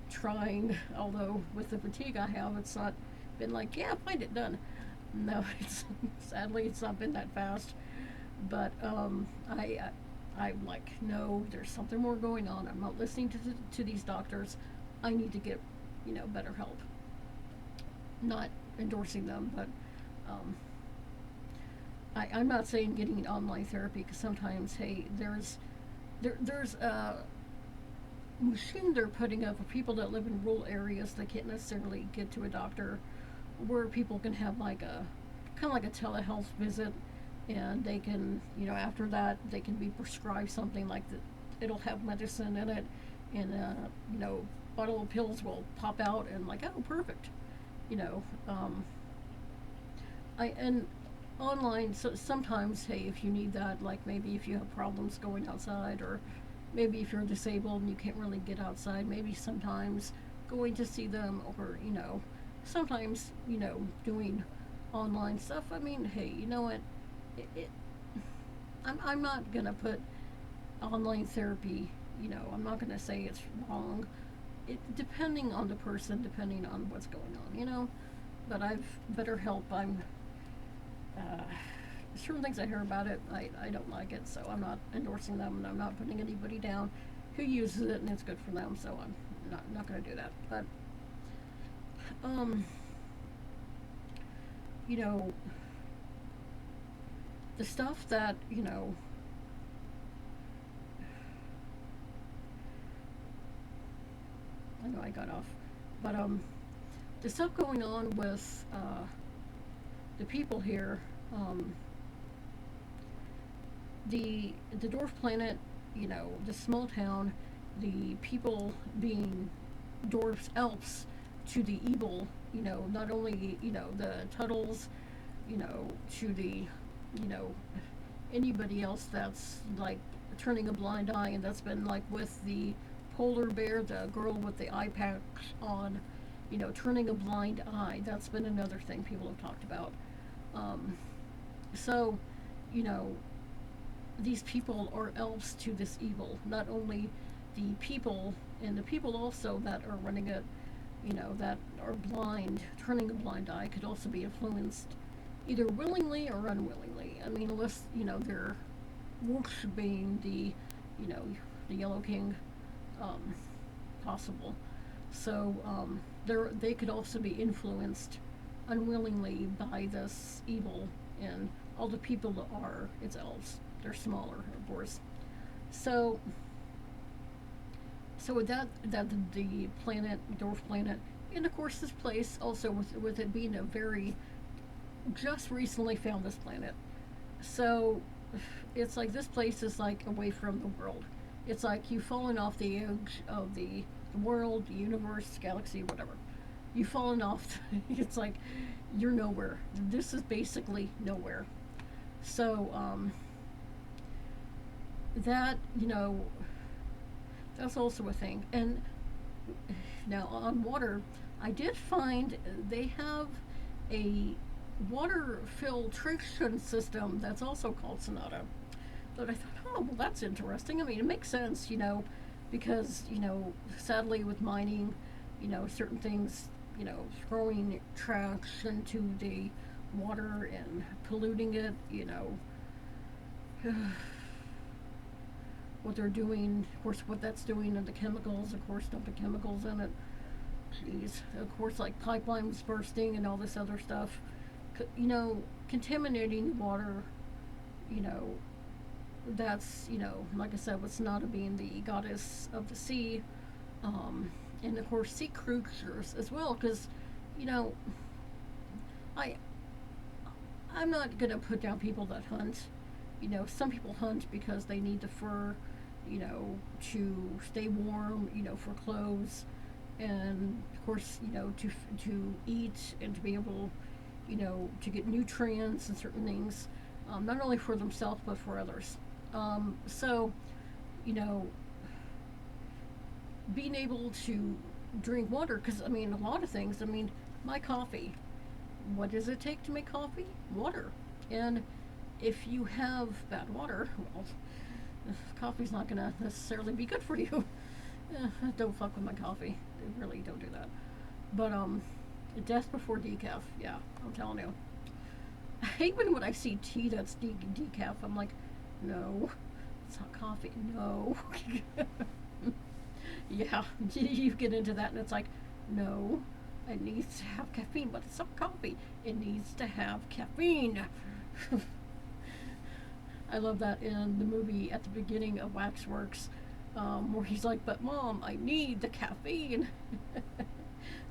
A: trying, although with the fatigue I have, it's not been like, yeah, find it done. No, it's sadly it's not been that fast. But I'm like, no, there's something more going on. I'm not listening to these doctors. I need to get, better help. Not endorsing them, but um, I'm not saying getting online therapy because sometimes, hey, there's a machine they're putting up for people that live in rural areas that can't necessarily get to a doctor, where people can have like a kind of like a telehealth visit, and they can, after that they can be prescribed something like that. It'll have medicine in it, and bottle of pills will pop out, and like, oh, perfect. you know I and online, so sometimes, hey, if you need that, like maybe if you have problems going outside, or maybe if you're disabled and you can't really get outside, maybe sometimes going to see them, or sometimes doing online stuff. I mean, hey, you know what, it I'm not gonna put online therapy, I'm not gonna say it's wrong. It depending on the person, depending on what's going on, but I've better help. I'm uh, certain things I hear about it, I don't like it, so I'm not endorsing them, and I'm not putting anybody down who uses it and it's good for them. So I'm not going to do that. But um, you know, the stuff that I know I got off, but the stuff going on with the people here, um, the dwarf planet, the small town, the people being dwarfs, elves, to the evil, not only, the Tuttles, to the, you know, anybody else that's like turning a blind eye, and that's been like with the polar bear, the girl with the eye patch on, turning a blind eye. That's been another thing people have talked about. Um, so, you know, these people are elves to this evil. Not only the people, and the people also that are running it, that are blind, turning a blind eye, could also be influenced either willingly or unwillingly. I mean, unless, they're worshiping you know, the Yellow King, um, possible. So, they could also be influenced unwillingly by this evil, and all the people that are its elves. They're smaller, of course. So, with that the planet, dwarf planet, and of course this place also with it being a very just recently found this planet. So it's like this place is like away from the world. It's like you've fallen off the edge of the world, the universe, galaxy, whatever. You've fallen off. It's like you're nowhere. This is basically nowhere. So that that's also a thing. And now on water, I did find they have a water filtration system that's also called Sonata. But I thought, oh, well, that's interesting. I mean, it makes sense, because, sadly with mining, certain things, throwing trash into the water and polluting it, what they're doing, of course, what that's doing, and the chemicals, of course, dumping chemicals in it. Jeez, of course, like pipelines bursting and all this other stuff. Contaminating water, you know, that's, like I said, with Sonata being the goddess of the sea, and of course, sea creatures as well, because, you know, I, I'm not gonna put down people that hunt. Some people hunt because they need the fur, to stay warm, for clothes, and of course, to eat and to be able, to get nutrients and certain things, not only for themselves but for others. So, you know, being able to drink water, because I mean, a lot of things. I mean, my coffee. What does it take to make coffee? Water. And if you have bad water, well, coffee's not going to necessarily be good for you. Don't fuck with my coffee. Really don't do that. But death before decaf. Yeah, I'm telling you. I hate when I see tea that's decaf. I'm like, no, it's not coffee. No. Yeah, you get into that, and it's like, no, it needs to have caffeine, but it's not coffee. It needs to have caffeine. I love that in the movie at the beginning of Waxworks, where he's like, "But Mom, I need the caffeine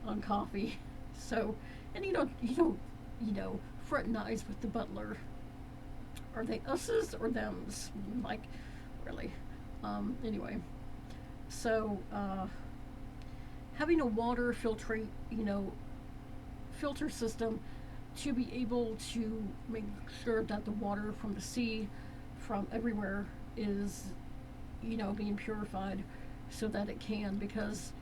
A: on coffee." So, and you don't fraternize with the butler. Are they us's or them's? Like, really? Anyway, so having a water filter system to be able to make sure that the water from the sea, from everywhere, is, being purified so that it can, because,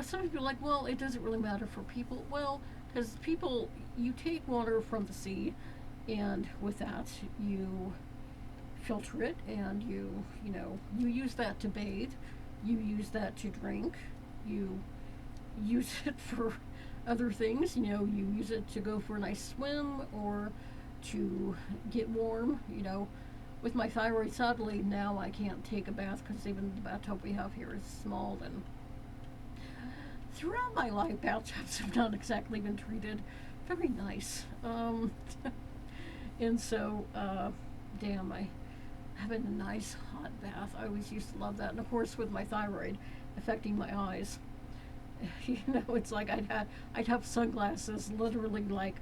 A: some people are like, well, it doesn't really matter for people. Well, because people, you take water from the sea, and with that, you filter it, and you use that to bathe, you use that to drink, you use it for other things. You use it to go for a nice swim or to get warm. With my thyroid, sadly, now I can't take a bath because even the bathtub we have here is small. And throughout my life, bathtubs have not exactly been treated very nice. And so, damn, having a nice hot bath, I always used to love that. And of course, with my thyroid affecting my eyes, it's like I'd have sunglasses literally like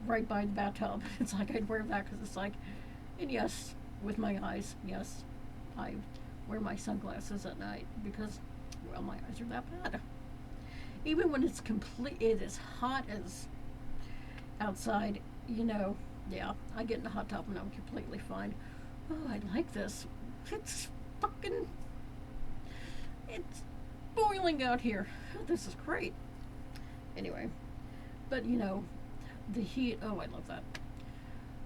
A: right by the bathtub. It's like I'd wear that because it's like, and yes, with my eyes, yes, I wear my sunglasses at night because, well, my eyes are that bad. Even when it is hot as outside, yeah, I get in the hot tub and I'm completely fine. Oh, I like this. It's fucking, it's boiling out here. This is great. Anyway, but the heat, oh, I love that.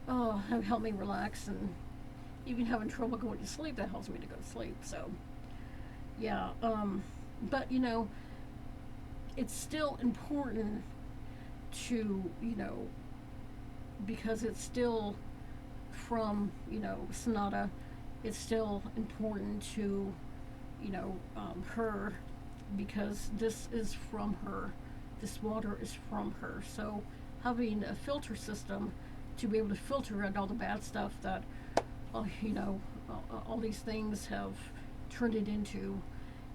A: Oh, it helped me relax, and even having trouble going to sleep, that helps me to go to sleep. So, yeah, but it's still important to, because it's still from, Sonata, it's still important to, her, because this is from her. This water is from her. So having a filter system to be able to filter out all the bad stuff that, all these things have turned it into,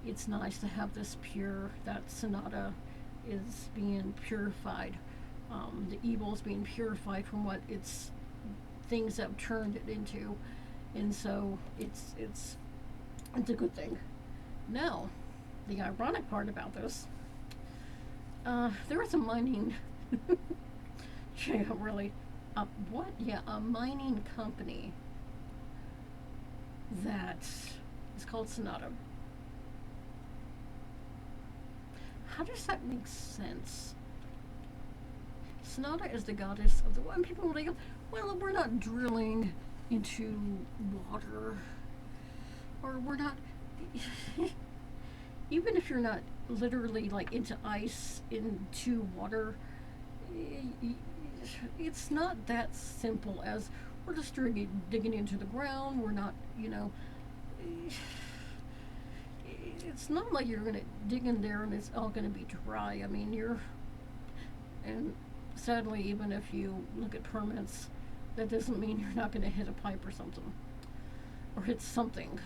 A: it's nice to have this pure, that Sonata is being purified. The evil is being purified from what it's things have turned it into, and so it's a good thing. Now, the ironic part about this, there is a mining, yeah, really, what? Yeah, a mining company that is called Sonata. How does that make sense? Sonata is the goddess of the water. People will go, well, we're not drilling into water, or we're not. Even if you're not literally like into ice, into water, it's not that simple as we're just digging into the ground. We're not, it's not like you're going to dig in there and it's all going to be dry. I mean, and sadly, even if you look at permits, that doesn't mean you're not going to hit a pipe or something, or hit something.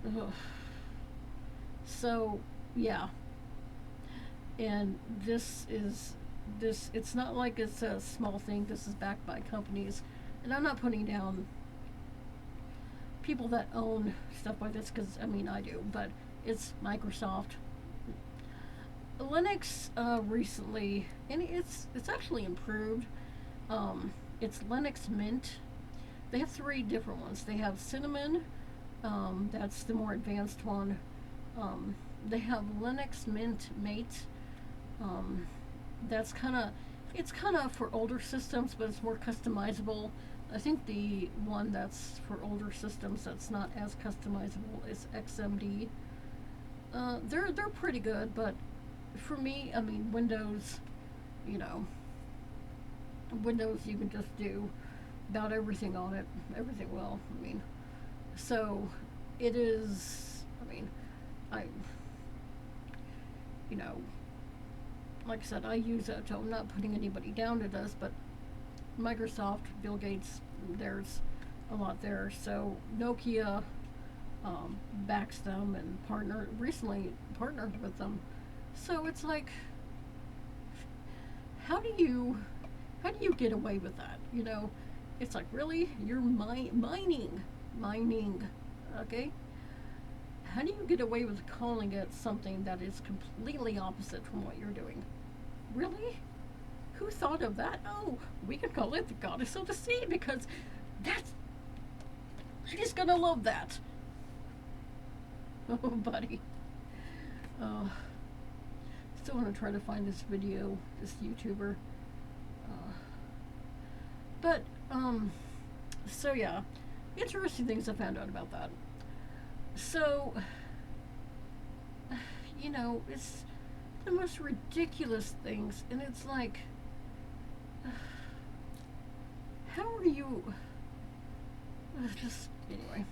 A: Ugh. So, yeah. And it's not like it's a small thing. This is backed by companies. And I'm not putting down people that own stuff like this because, I mean, I do. But it's Microsoft. Linux recently, and it's actually improved. It's Linux Mint. They have 3 different ones. They have Cinnamon, that's the more advanced one. They have Linux Mint Mate. That's it's kind of for older systems, but it's more customizable. I think the one that's for older systems that's not as customizable is XMD. They're pretty good, but for me, I mean, you know, Windows you can just do about everything on it, everything well. I mean, so it is. I mean, I, you know, like I said, I use it, so I'm not putting anybody down to this, but Microsoft, Bill Gates, there's a lot there. So Nokia backs them and recently partnered with them. So it's like, how do you get away with that? It's like, really, you're mining, okay? How do you get away with calling it something that is completely opposite from what you're doing? Really? Who thought of that? Oh, we can call it the goddess of the sea because that's. She's gonna love that. Oh, buddy. Uh, Still want to try to find this video, this YouTuber. But, so yeah, interesting things I found out about that. So, it's the most ridiculous things, and it's like, how are you, just, anyway.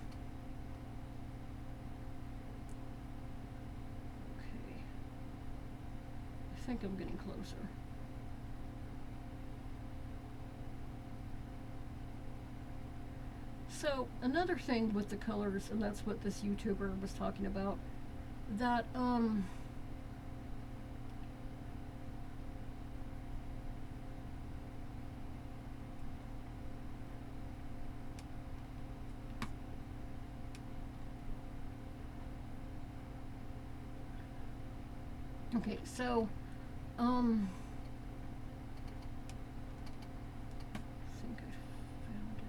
A: Okay. I think I'm getting closer. So, another thing with the colors, and that's what this YouTuber was talking about, that, Okay, so, um, I think I found it.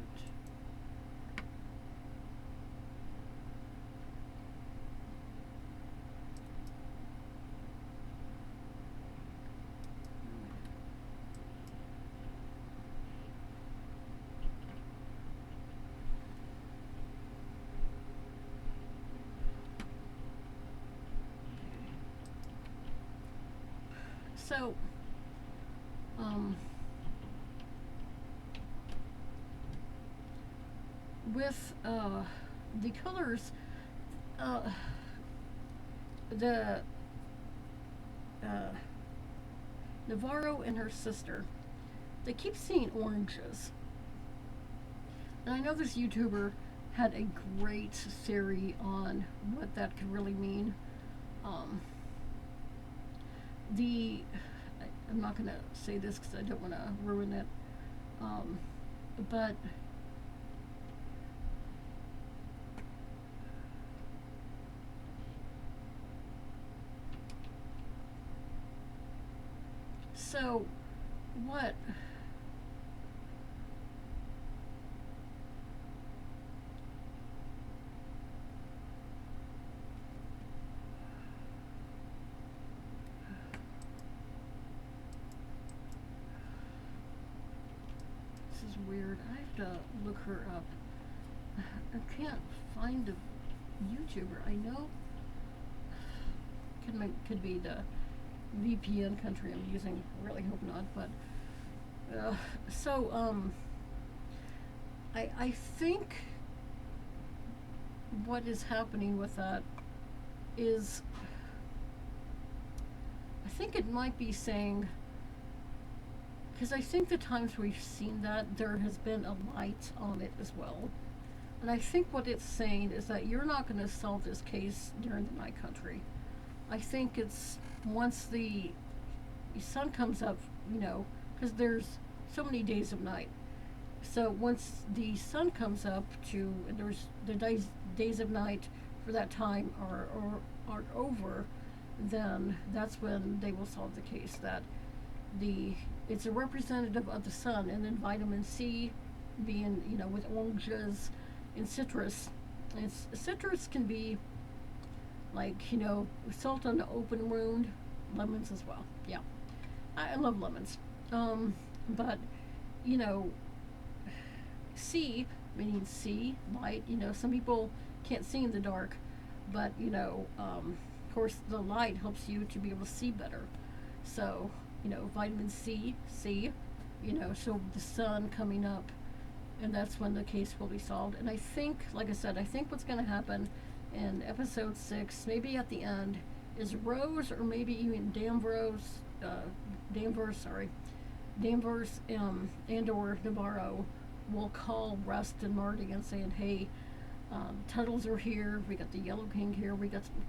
A: So, um, with the colors, uh, the uh, Navarro and her sister, they keep seeing oranges. And I know this YouTuber had a great theory on what that could really mean. Um, the I'm not going to say this because I don't want to ruin it. Um, but so what? This is weird. I have to look her up. I can't find a YouTuber. I know could be the VPN country I'm using. I really hope not. But so I think what is happening with that is I think it might be saying because I think the times we've seen that there has been a light on it as well. And I think what it's saying is that you're not going to solve this case during the night country. I think it's once the sun comes up, you know, because there's so many days of night. So once the sun comes up to, and there's the days of night for that time are over, then that's when they will solve the case. That the it's a representative of the sun, and then vitamin C being with oranges and citrus. Citrus can be like salt on the open wound, lemons as well. Yeah, I love lemons. But you know, C meaning see light. Some people can't see in the dark, but of course, the light helps you to be able to see better. So vitamin C, so the sun coming up, and that's when the case will be solved. And I think, like I said, I think what's going to happen in episode 6, maybe at the end, is Rose or maybe even Danvers, and or Navarro will call Rust and Marty and saying, hey, Tuttles are here, we got the Yellow King here, we got some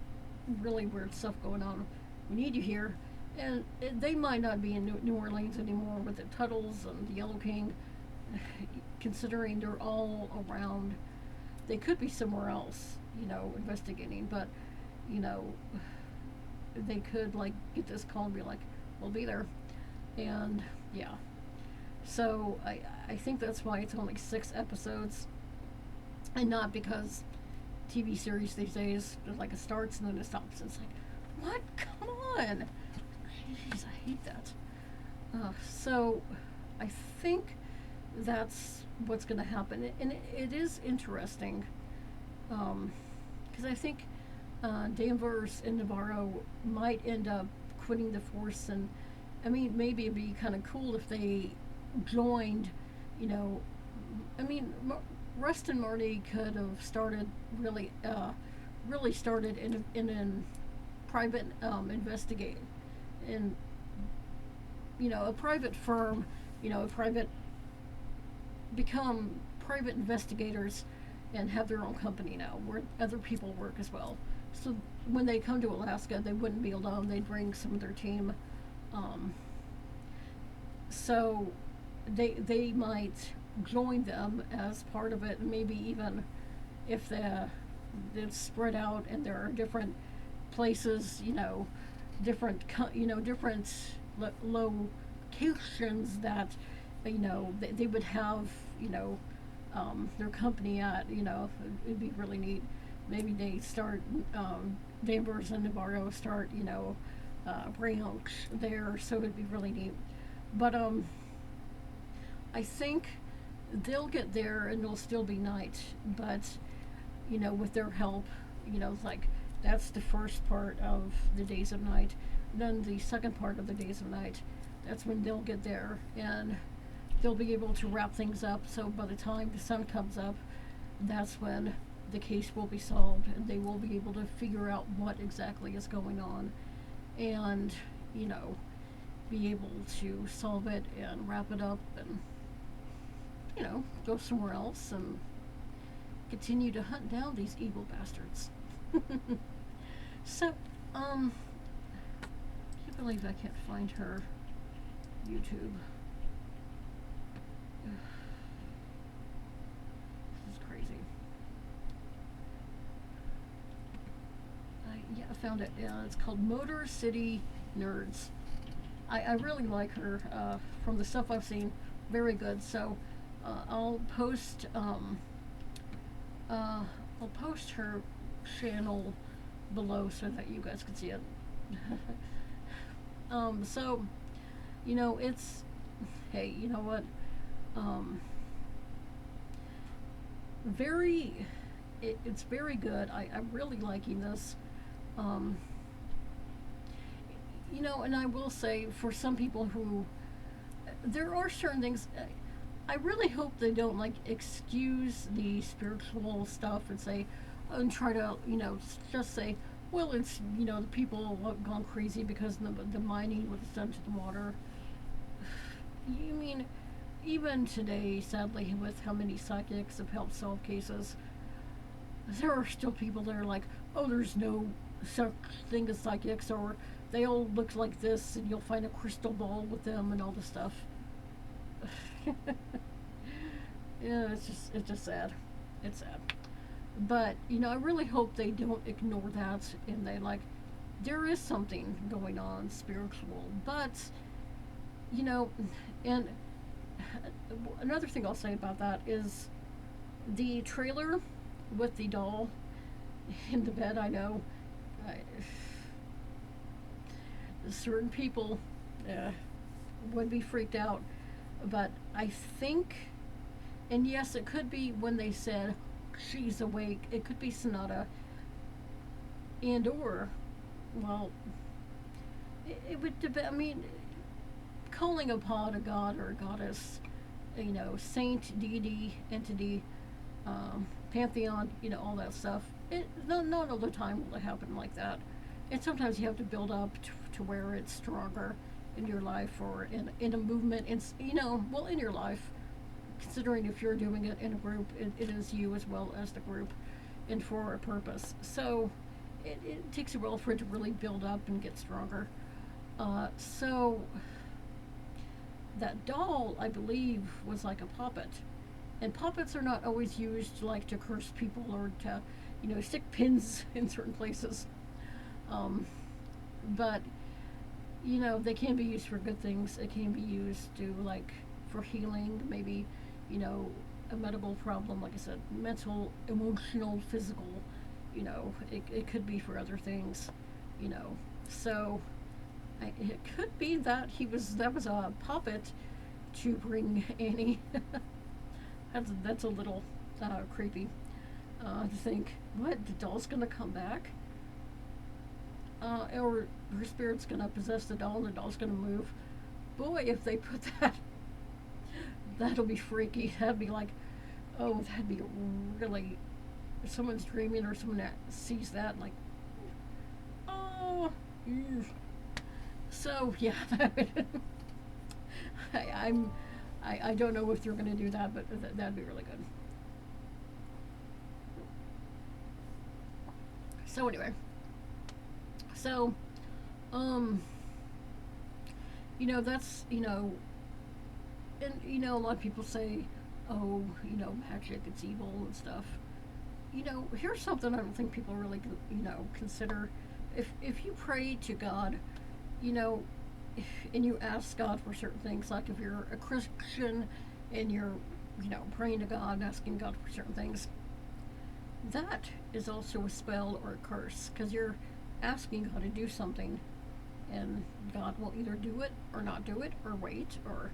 A: really weird stuff going on, we need you here. And they might not be in New Orleans anymore with the Tuttles and the Yellow King, considering they're all around. They could be somewhere else, investigating, but, they could, like, get this call and be like, we'll be there. And, yeah. So, I think that's why it's only 6 episodes, and not because TV series these days, like, it starts and then it stops. It's like, what? Come on! Jeez, I hate that. So, I think that's what's going to happen. And it is interesting because I think Danvers and Navarro might end up quitting the force. And I mean, maybe it'd be kind of cool if they joined, you know. I mean, Rust and Marty could have started really started in private investigate in a private firm, a private become private investigators and have their own company now where other people work as well. So when they come to Alaska, they wouldn't be alone. They'd bring some of their team. Um, so they might join them as part of it. Maybe even if they're spread out and there are different places, different locations that they would have their company at. It'd be really neat. Maybe they start Danvers and Navarro start branch there, so it'd be really neat. But I think they'll get there and it'll still be night, but with their help, it's like that's the first part of the days of night. Then the second part of the days of night, that's when they'll get there and they'll be able to wrap things up. So by the time the sun comes up, that's when the case will be solved and they will be able to figure out what exactly is going on and, be able to solve it and wrap it up and, go somewhere else and continue to hunt down these evil bastards. So, I can't believe I can't find her YouTube. This is crazy. Yeah, I found it. It's called Motor City Nerds. I really like her from the stuff I've seen. Very good. So I'll post her channel below so that you guys can see it. So it's hey, you know what? Very it's very good. I'm really liking this. And I will say for some people who there are certain things I really hope they don't excuse the spiritual stuff and say and try to just say well it's the people have gone crazy because of the mining was done to the water. You mean even today, sadly, with how many psychics have helped solve cases, there are still people that are like, oh, there's no such thing as psychics, or they all look like this, and you'll find a crystal ball with them and all this stuff. Yeah, it's just sad. It's sad. But I really hope they don't ignore that, and they there is something going on spiritual, but and another thing I'll say about that is the trailer with the doll in the bed. I know certain people would be freaked out, but I think, and yes, it could be when they said she's awake, it could be Sonata, and or, well, it would depend. I mean, calling upon a god or a goddess, saint, deity, entity, pantheon, all that stuff. Not all the time will it happen like that. And sometimes you have to build up to where it's stronger in your life or in a movement. In in your life, considering if you're doing it in a group, it is you as well as the group, and for a purpose. So it takes a while for it to really build up and get stronger. So that doll, I believe, was like a puppet. And puppets are not always used to curse people or to, stick pins in certain places. But, they can be used for good things. It can be used to, for healing, maybe, a medical problem, like I said, mental, emotional, physical, it could be for other things, So, it could be that that was a puppet to bring Annie. That's a little creepy to think. What, the doll's gonna come back, or her spirit's gonna possess the doll, and the doll's gonna move. Boy, if they put that, that'll be freaky. That'd be that'd be really. If someone's dreaming or someone that sees that, oh. Ew. So yeah, I don't know if they're going to do that, but that'd be really good. So anyway, so that's and a lot of people say, oh, magic, it's evil and stuff. Here's something I don't think people really consider. If you pray to God you know, and you ask God for certain things, like if you're a Christian and you're, praying to God, asking God for certain things, that is also a spell or a curse because you're asking God to do something, and God will either do it or not do it or wait or,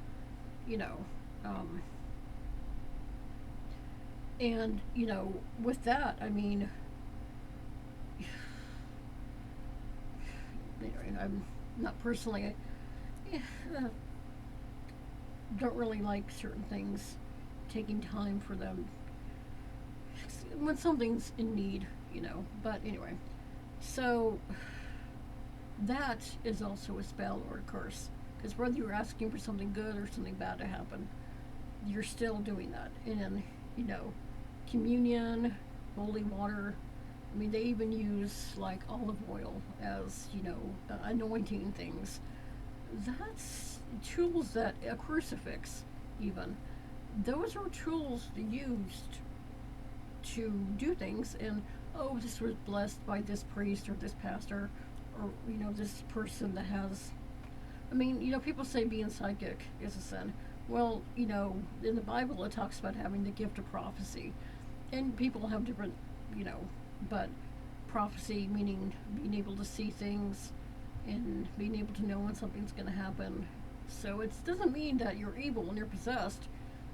A: you know, um, and with that, I mean, I'm not personally, uh, don't really like certain things taking time for them when something's in need, But anyway, so that is also a spell or a curse. Because whether you're asking for something good or something bad to happen, you're still doing that. And, you know, communion, holy water, I mean, they even use like olive oil as, anointing things. That's tools that, a crucifix, even, those are tools used to do things. And oh, this was blessed by this priest or this pastor or this person that has, I mean, people say being psychic is a sin. Well, in the Bible it talks about having the gift of prophecy, and people have different, you know but prophecy meaning being able to see things and being able to know when something's going to happen. So it doesn't mean that you're evil when you're possessed.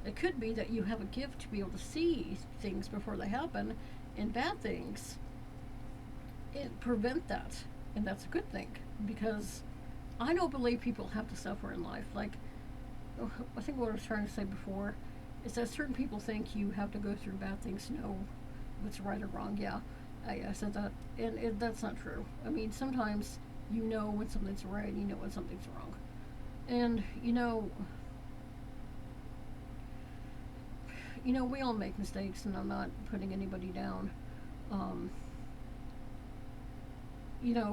A: It could be that you have a gift to be able to see things before they happen, and bad things, it prevent that, and that's a good thing, because I don't believe people have to suffer in life. Like, I think what I was trying to say before is that certain people think you have to go through bad things to know what's right or wrong. Yeah, I said that, and that's not true. I mean, sometimes you know when something's right, and you know when something's wrong, and we all make mistakes, and I'm not putting anybody down. Um,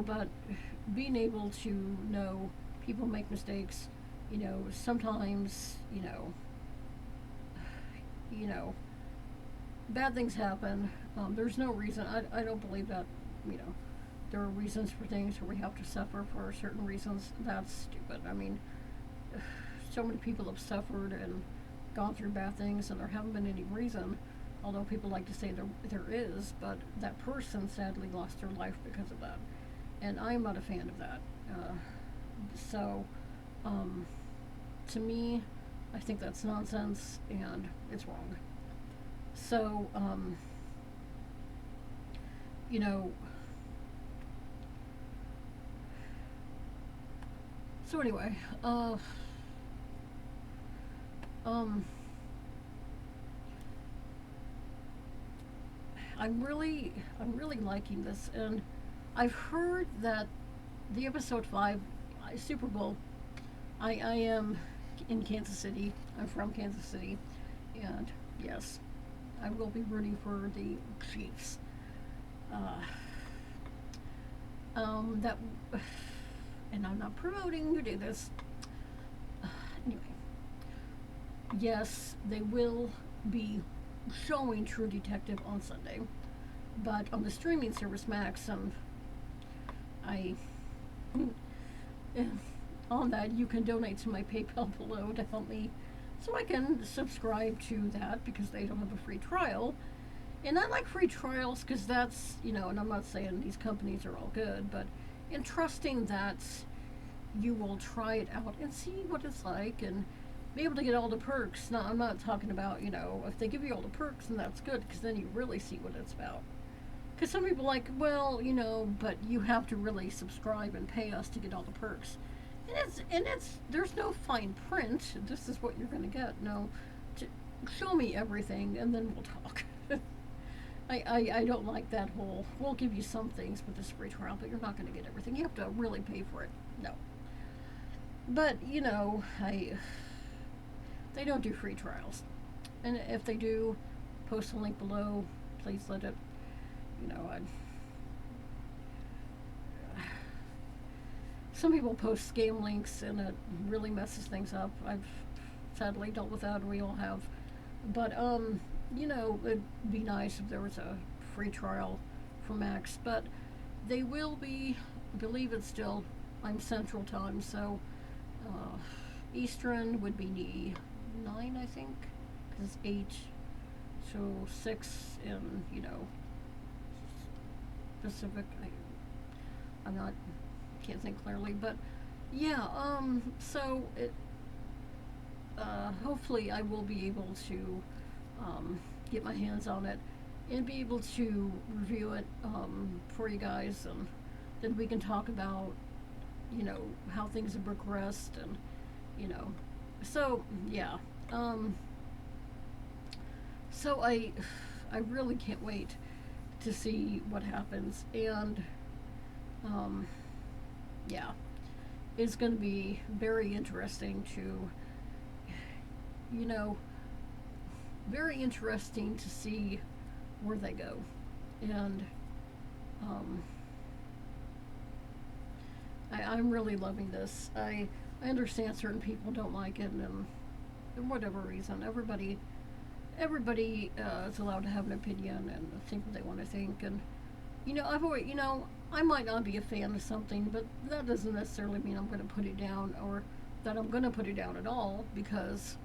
A: but being able to know people make mistakes, sometimes, you know, bad things happen. There's no reason. I don't believe that, you know, there are reasons for things where we have to suffer for certain reasons. That's stupid. I mean, so many people have suffered and gone through bad things, and there haven't been any reason. Although people like to say there is, but that person sadly lost their life because of that, and I'm not a fan of that. So, um, to me, I think that's nonsense and it's wrong. So, you know, so anyway, um, I'm really liking this, and I've heard that the episode 5 Super Bowl. I am in Kansas City. I'm from Kansas City, and yes, I will be rooting for the Chiefs. Uh, that, and I'm not promoting you do this. Anyway, yes, they will be showing True Detective on Sunday, but on the streaming service Max, I on that you can donate to my PayPal below to help me, so I can subscribe to that because they don't have a free trial. And I like free trials because that's, and I'm not saying these companies are all good, but in trusting that you will try it out and see what it's like and be able to get all the perks. Now, I'm not talking about, if they give you all the perks, then that's good because then you really see what it's about. Because some people like, well, but you have to really subscribe and pay us to get all the perks. And it's there's no fine print. This is what you're going to get. No, show me everything and then we'll talk. I don't like that whole, we'll give you some things with this free trial, but you're not going to get everything. You have to really pay for it. No. But, they don't do free trials. And if they do, post a link below. Please let it, you know, I, some people post scam links and it really messes things up. I've sadly dealt with that. We all have. But, it'd be nice if there was a free trial for Max. But they will be, I believe it's still I'm Central Time, so Eastern would be 9, I think, because it's 8, so 6 in, Pacific. I'm not, can't think clearly, but yeah, so hopefully I will be able to get my hands on it and be able to review it for you guys, and then we can talk about, how things have progressed, and, so yeah. So I really can't wait to see what happens, and yeah, it's going to be very interesting to, you know, very interesting to see where they go, and um, I'm really loving this. I understand certain people don't like it, and for whatever reason, everybody is allowed to have an opinion and think what they want to think, and I've always, I might not be a fan of something, but that doesn't necessarily mean I'm going to put it down, or that I'm going to put it down at all, because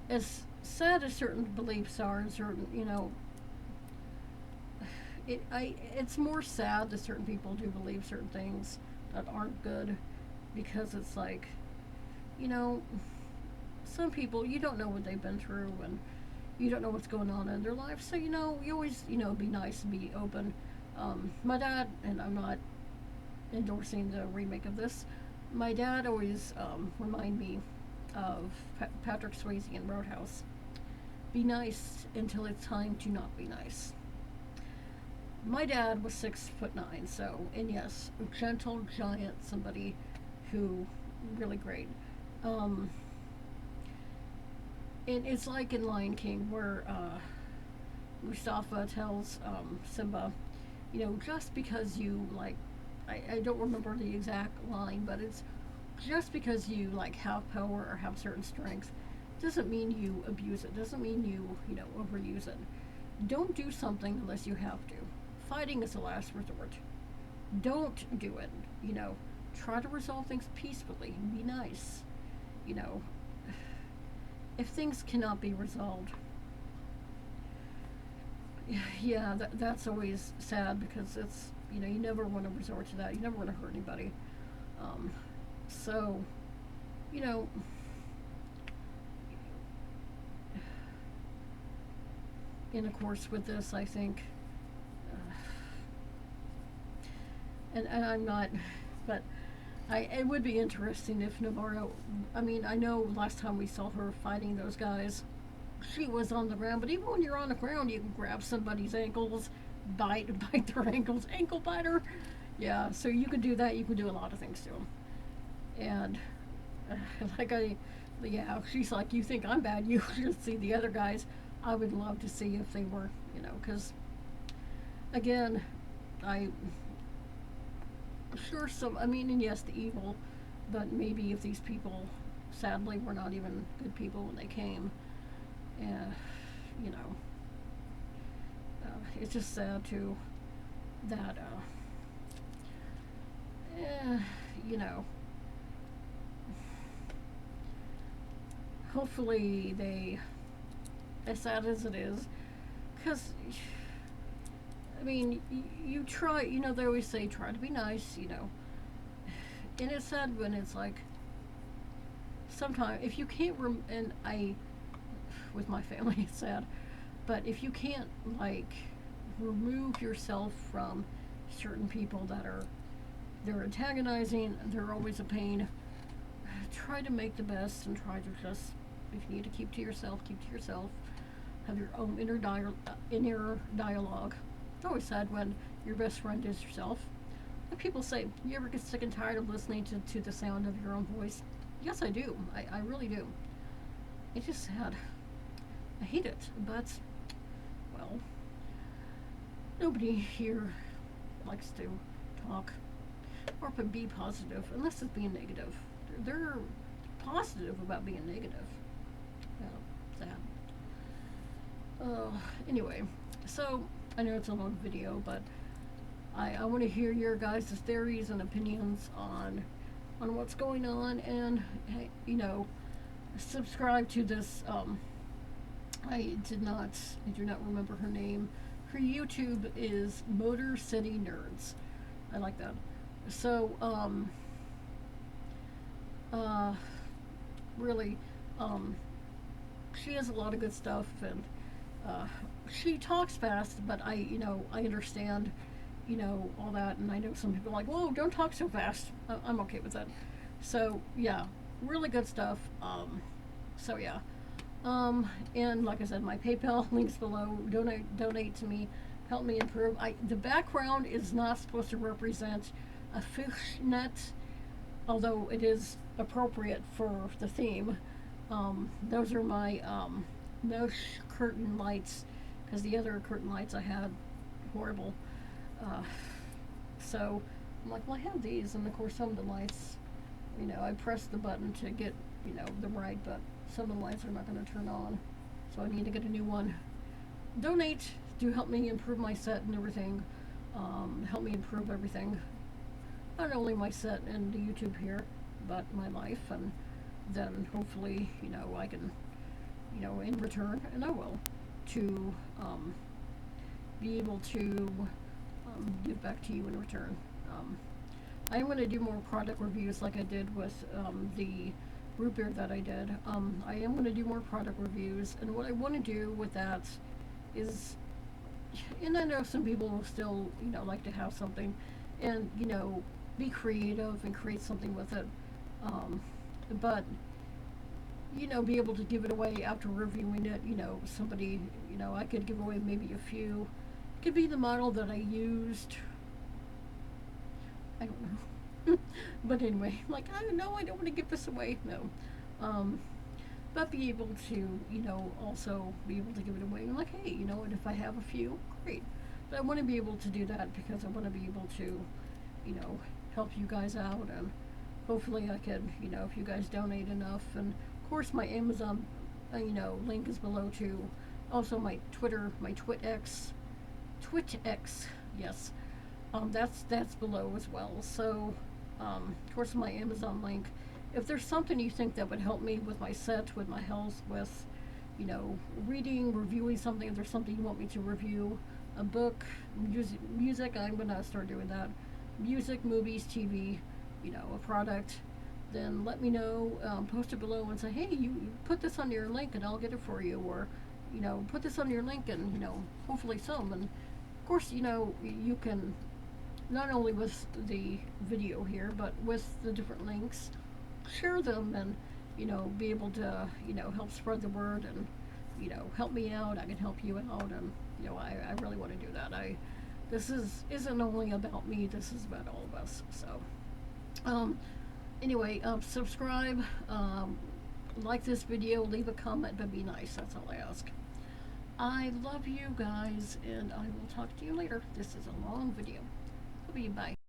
A: as sad as certain beliefs are, and certain, it's more sad that certain people do believe certain things that aren't good, because it's like, you know, some people, you don't know what they've been through, and you don't know what's going on in their life, so you always, be nice and be open. My dad, and I'm not endorsing the remake of this, my dad always remind me of Patrick Swayze in Roadhouse. Be nice until it's time to not be nice. My dad was 6'9", so, and yes, gentle giant, somebody who really great. Um, and it's like in Lion King, where Mustafa tells Simba, just because you like, I don't remember the exact line, but it's just because you like have power or have certain strengths doesn't mean you abuse it. Doesn't mean you overuse it. Don't do something unless you have to. Fighting is a last resort. Don't do it. Try to resolve things peacefully. Be nice. You know, if things cannot be resolved, yeah, that's always sad, because it's, you never want to resort to that. You never want to hurt anybody. Um, so, you know, and of course with this, I think, and I'm not, but it would be interesting if Navarro, I mean, I know last time we saw her fighting those guys, she was on the ground, but even when you're on the ground, you can grab somebody's ankles, bite their ankles, ankle biter. Yeah, so you could do that. You could do a lot of things to them. And uh, like yeah, she's like, you think I'm bad? You should see the other guys. I would love to see if they were, because again, I sure some. I mean, and yes, the evil, but maybe if these people, sadly, were not even good people when they came, you know, it's just sad too that, you know, hopefully they, as sad as it is, because, I mean, you try, they always say try to be nice, and it's sad when it's like, sometimes, if you can't, and with my family, it's sad, but if you can't, like, remove yourself from certain people they're antagonizing, they're always a pain, try to make the best, and try to just, if you need to keep to yourself, have your own inner dialogue. It's always sad when your best friend is yourself. Like people say, you ever get sick and tired of listening to the sound of your own voice? Yes, I do. I really do. It's just sad. I hate it, but, well, nobody here likes to talk or be positive unless it's being negative. They're positive about being negative. Sad. Anyway, so I know it's a long video, but I want to hear your guys' theories and opinions on on what's going on, and hey, subscribe to this. I do not remember her name. Her YouTube is Motor City Nerds. I like that. So, uh, really, um, she has a lot of good stuff, and uh, she talks fast, but I understand, all that, and I know some people are like, whoa, don't talk so fast. I'm okay with that. So yeah, really good stuff. So yeah, and like I said, my PayPal links below. Donate to me, help me improve. The background is not supposed to represent a fishnet, although it is appropriate for the theme. Those are my mesh curtain lights, because the other curtain lights I had horrible. Uh, so I'm like, well, I have these, and of course some of the lights, I press the button to get them right, but some of the lights are not going to turn on, so I need to get a new one. Donate to help me improve my set and everything. Help me improve everything, not only my set and the YouTube here, but my life, and then hopefully, I can, in return, and I will, to be able to give back to you in return. I'm going to do more product reviews like I did with the root beer that I did. I am going to do more product reviews, and what I want to do with that is, and I know some people will still, like to have something, and, be creative and create something with it. But be able to give it away after reviewing it. Somebody, I could give away maybe a few. It could be the model that I used. I don't know. But anyway, like, I don't know, I don't want to give this away. No. But be able to, also be able to give it away. And like, hey, and if I have a few, great. But I want to be able to do that because I want to be able to, help you guys out, and hopefully I could, if you guys donate enough. And of course my Amazon, link is below too. Also my Twitter, my TwitX, yes, that's below as well. So, of course my Amazon link. If there's something you think that would help me with my set, with my health, with, reading, reviewing something, if there's something you want me to review, a book, music, I'm gonna start doing that. Music, movies, TV, a product, then let me know. Post it below and say, hey, you put this on your link and I'll get it for you, or put this on your link, and hopefully some. And of course, you can, not only with the video here, but with the different links, share them, and be able to help spread the word, and help me out. I can help you out, and I really want to do that. This isn't only about me, this is about all of us. So anyway, subscribe, like this video, leave a comment, but be nice. That's all I ask. I love you guys, and I will talk to you later. This is a long video. Love you. Bye.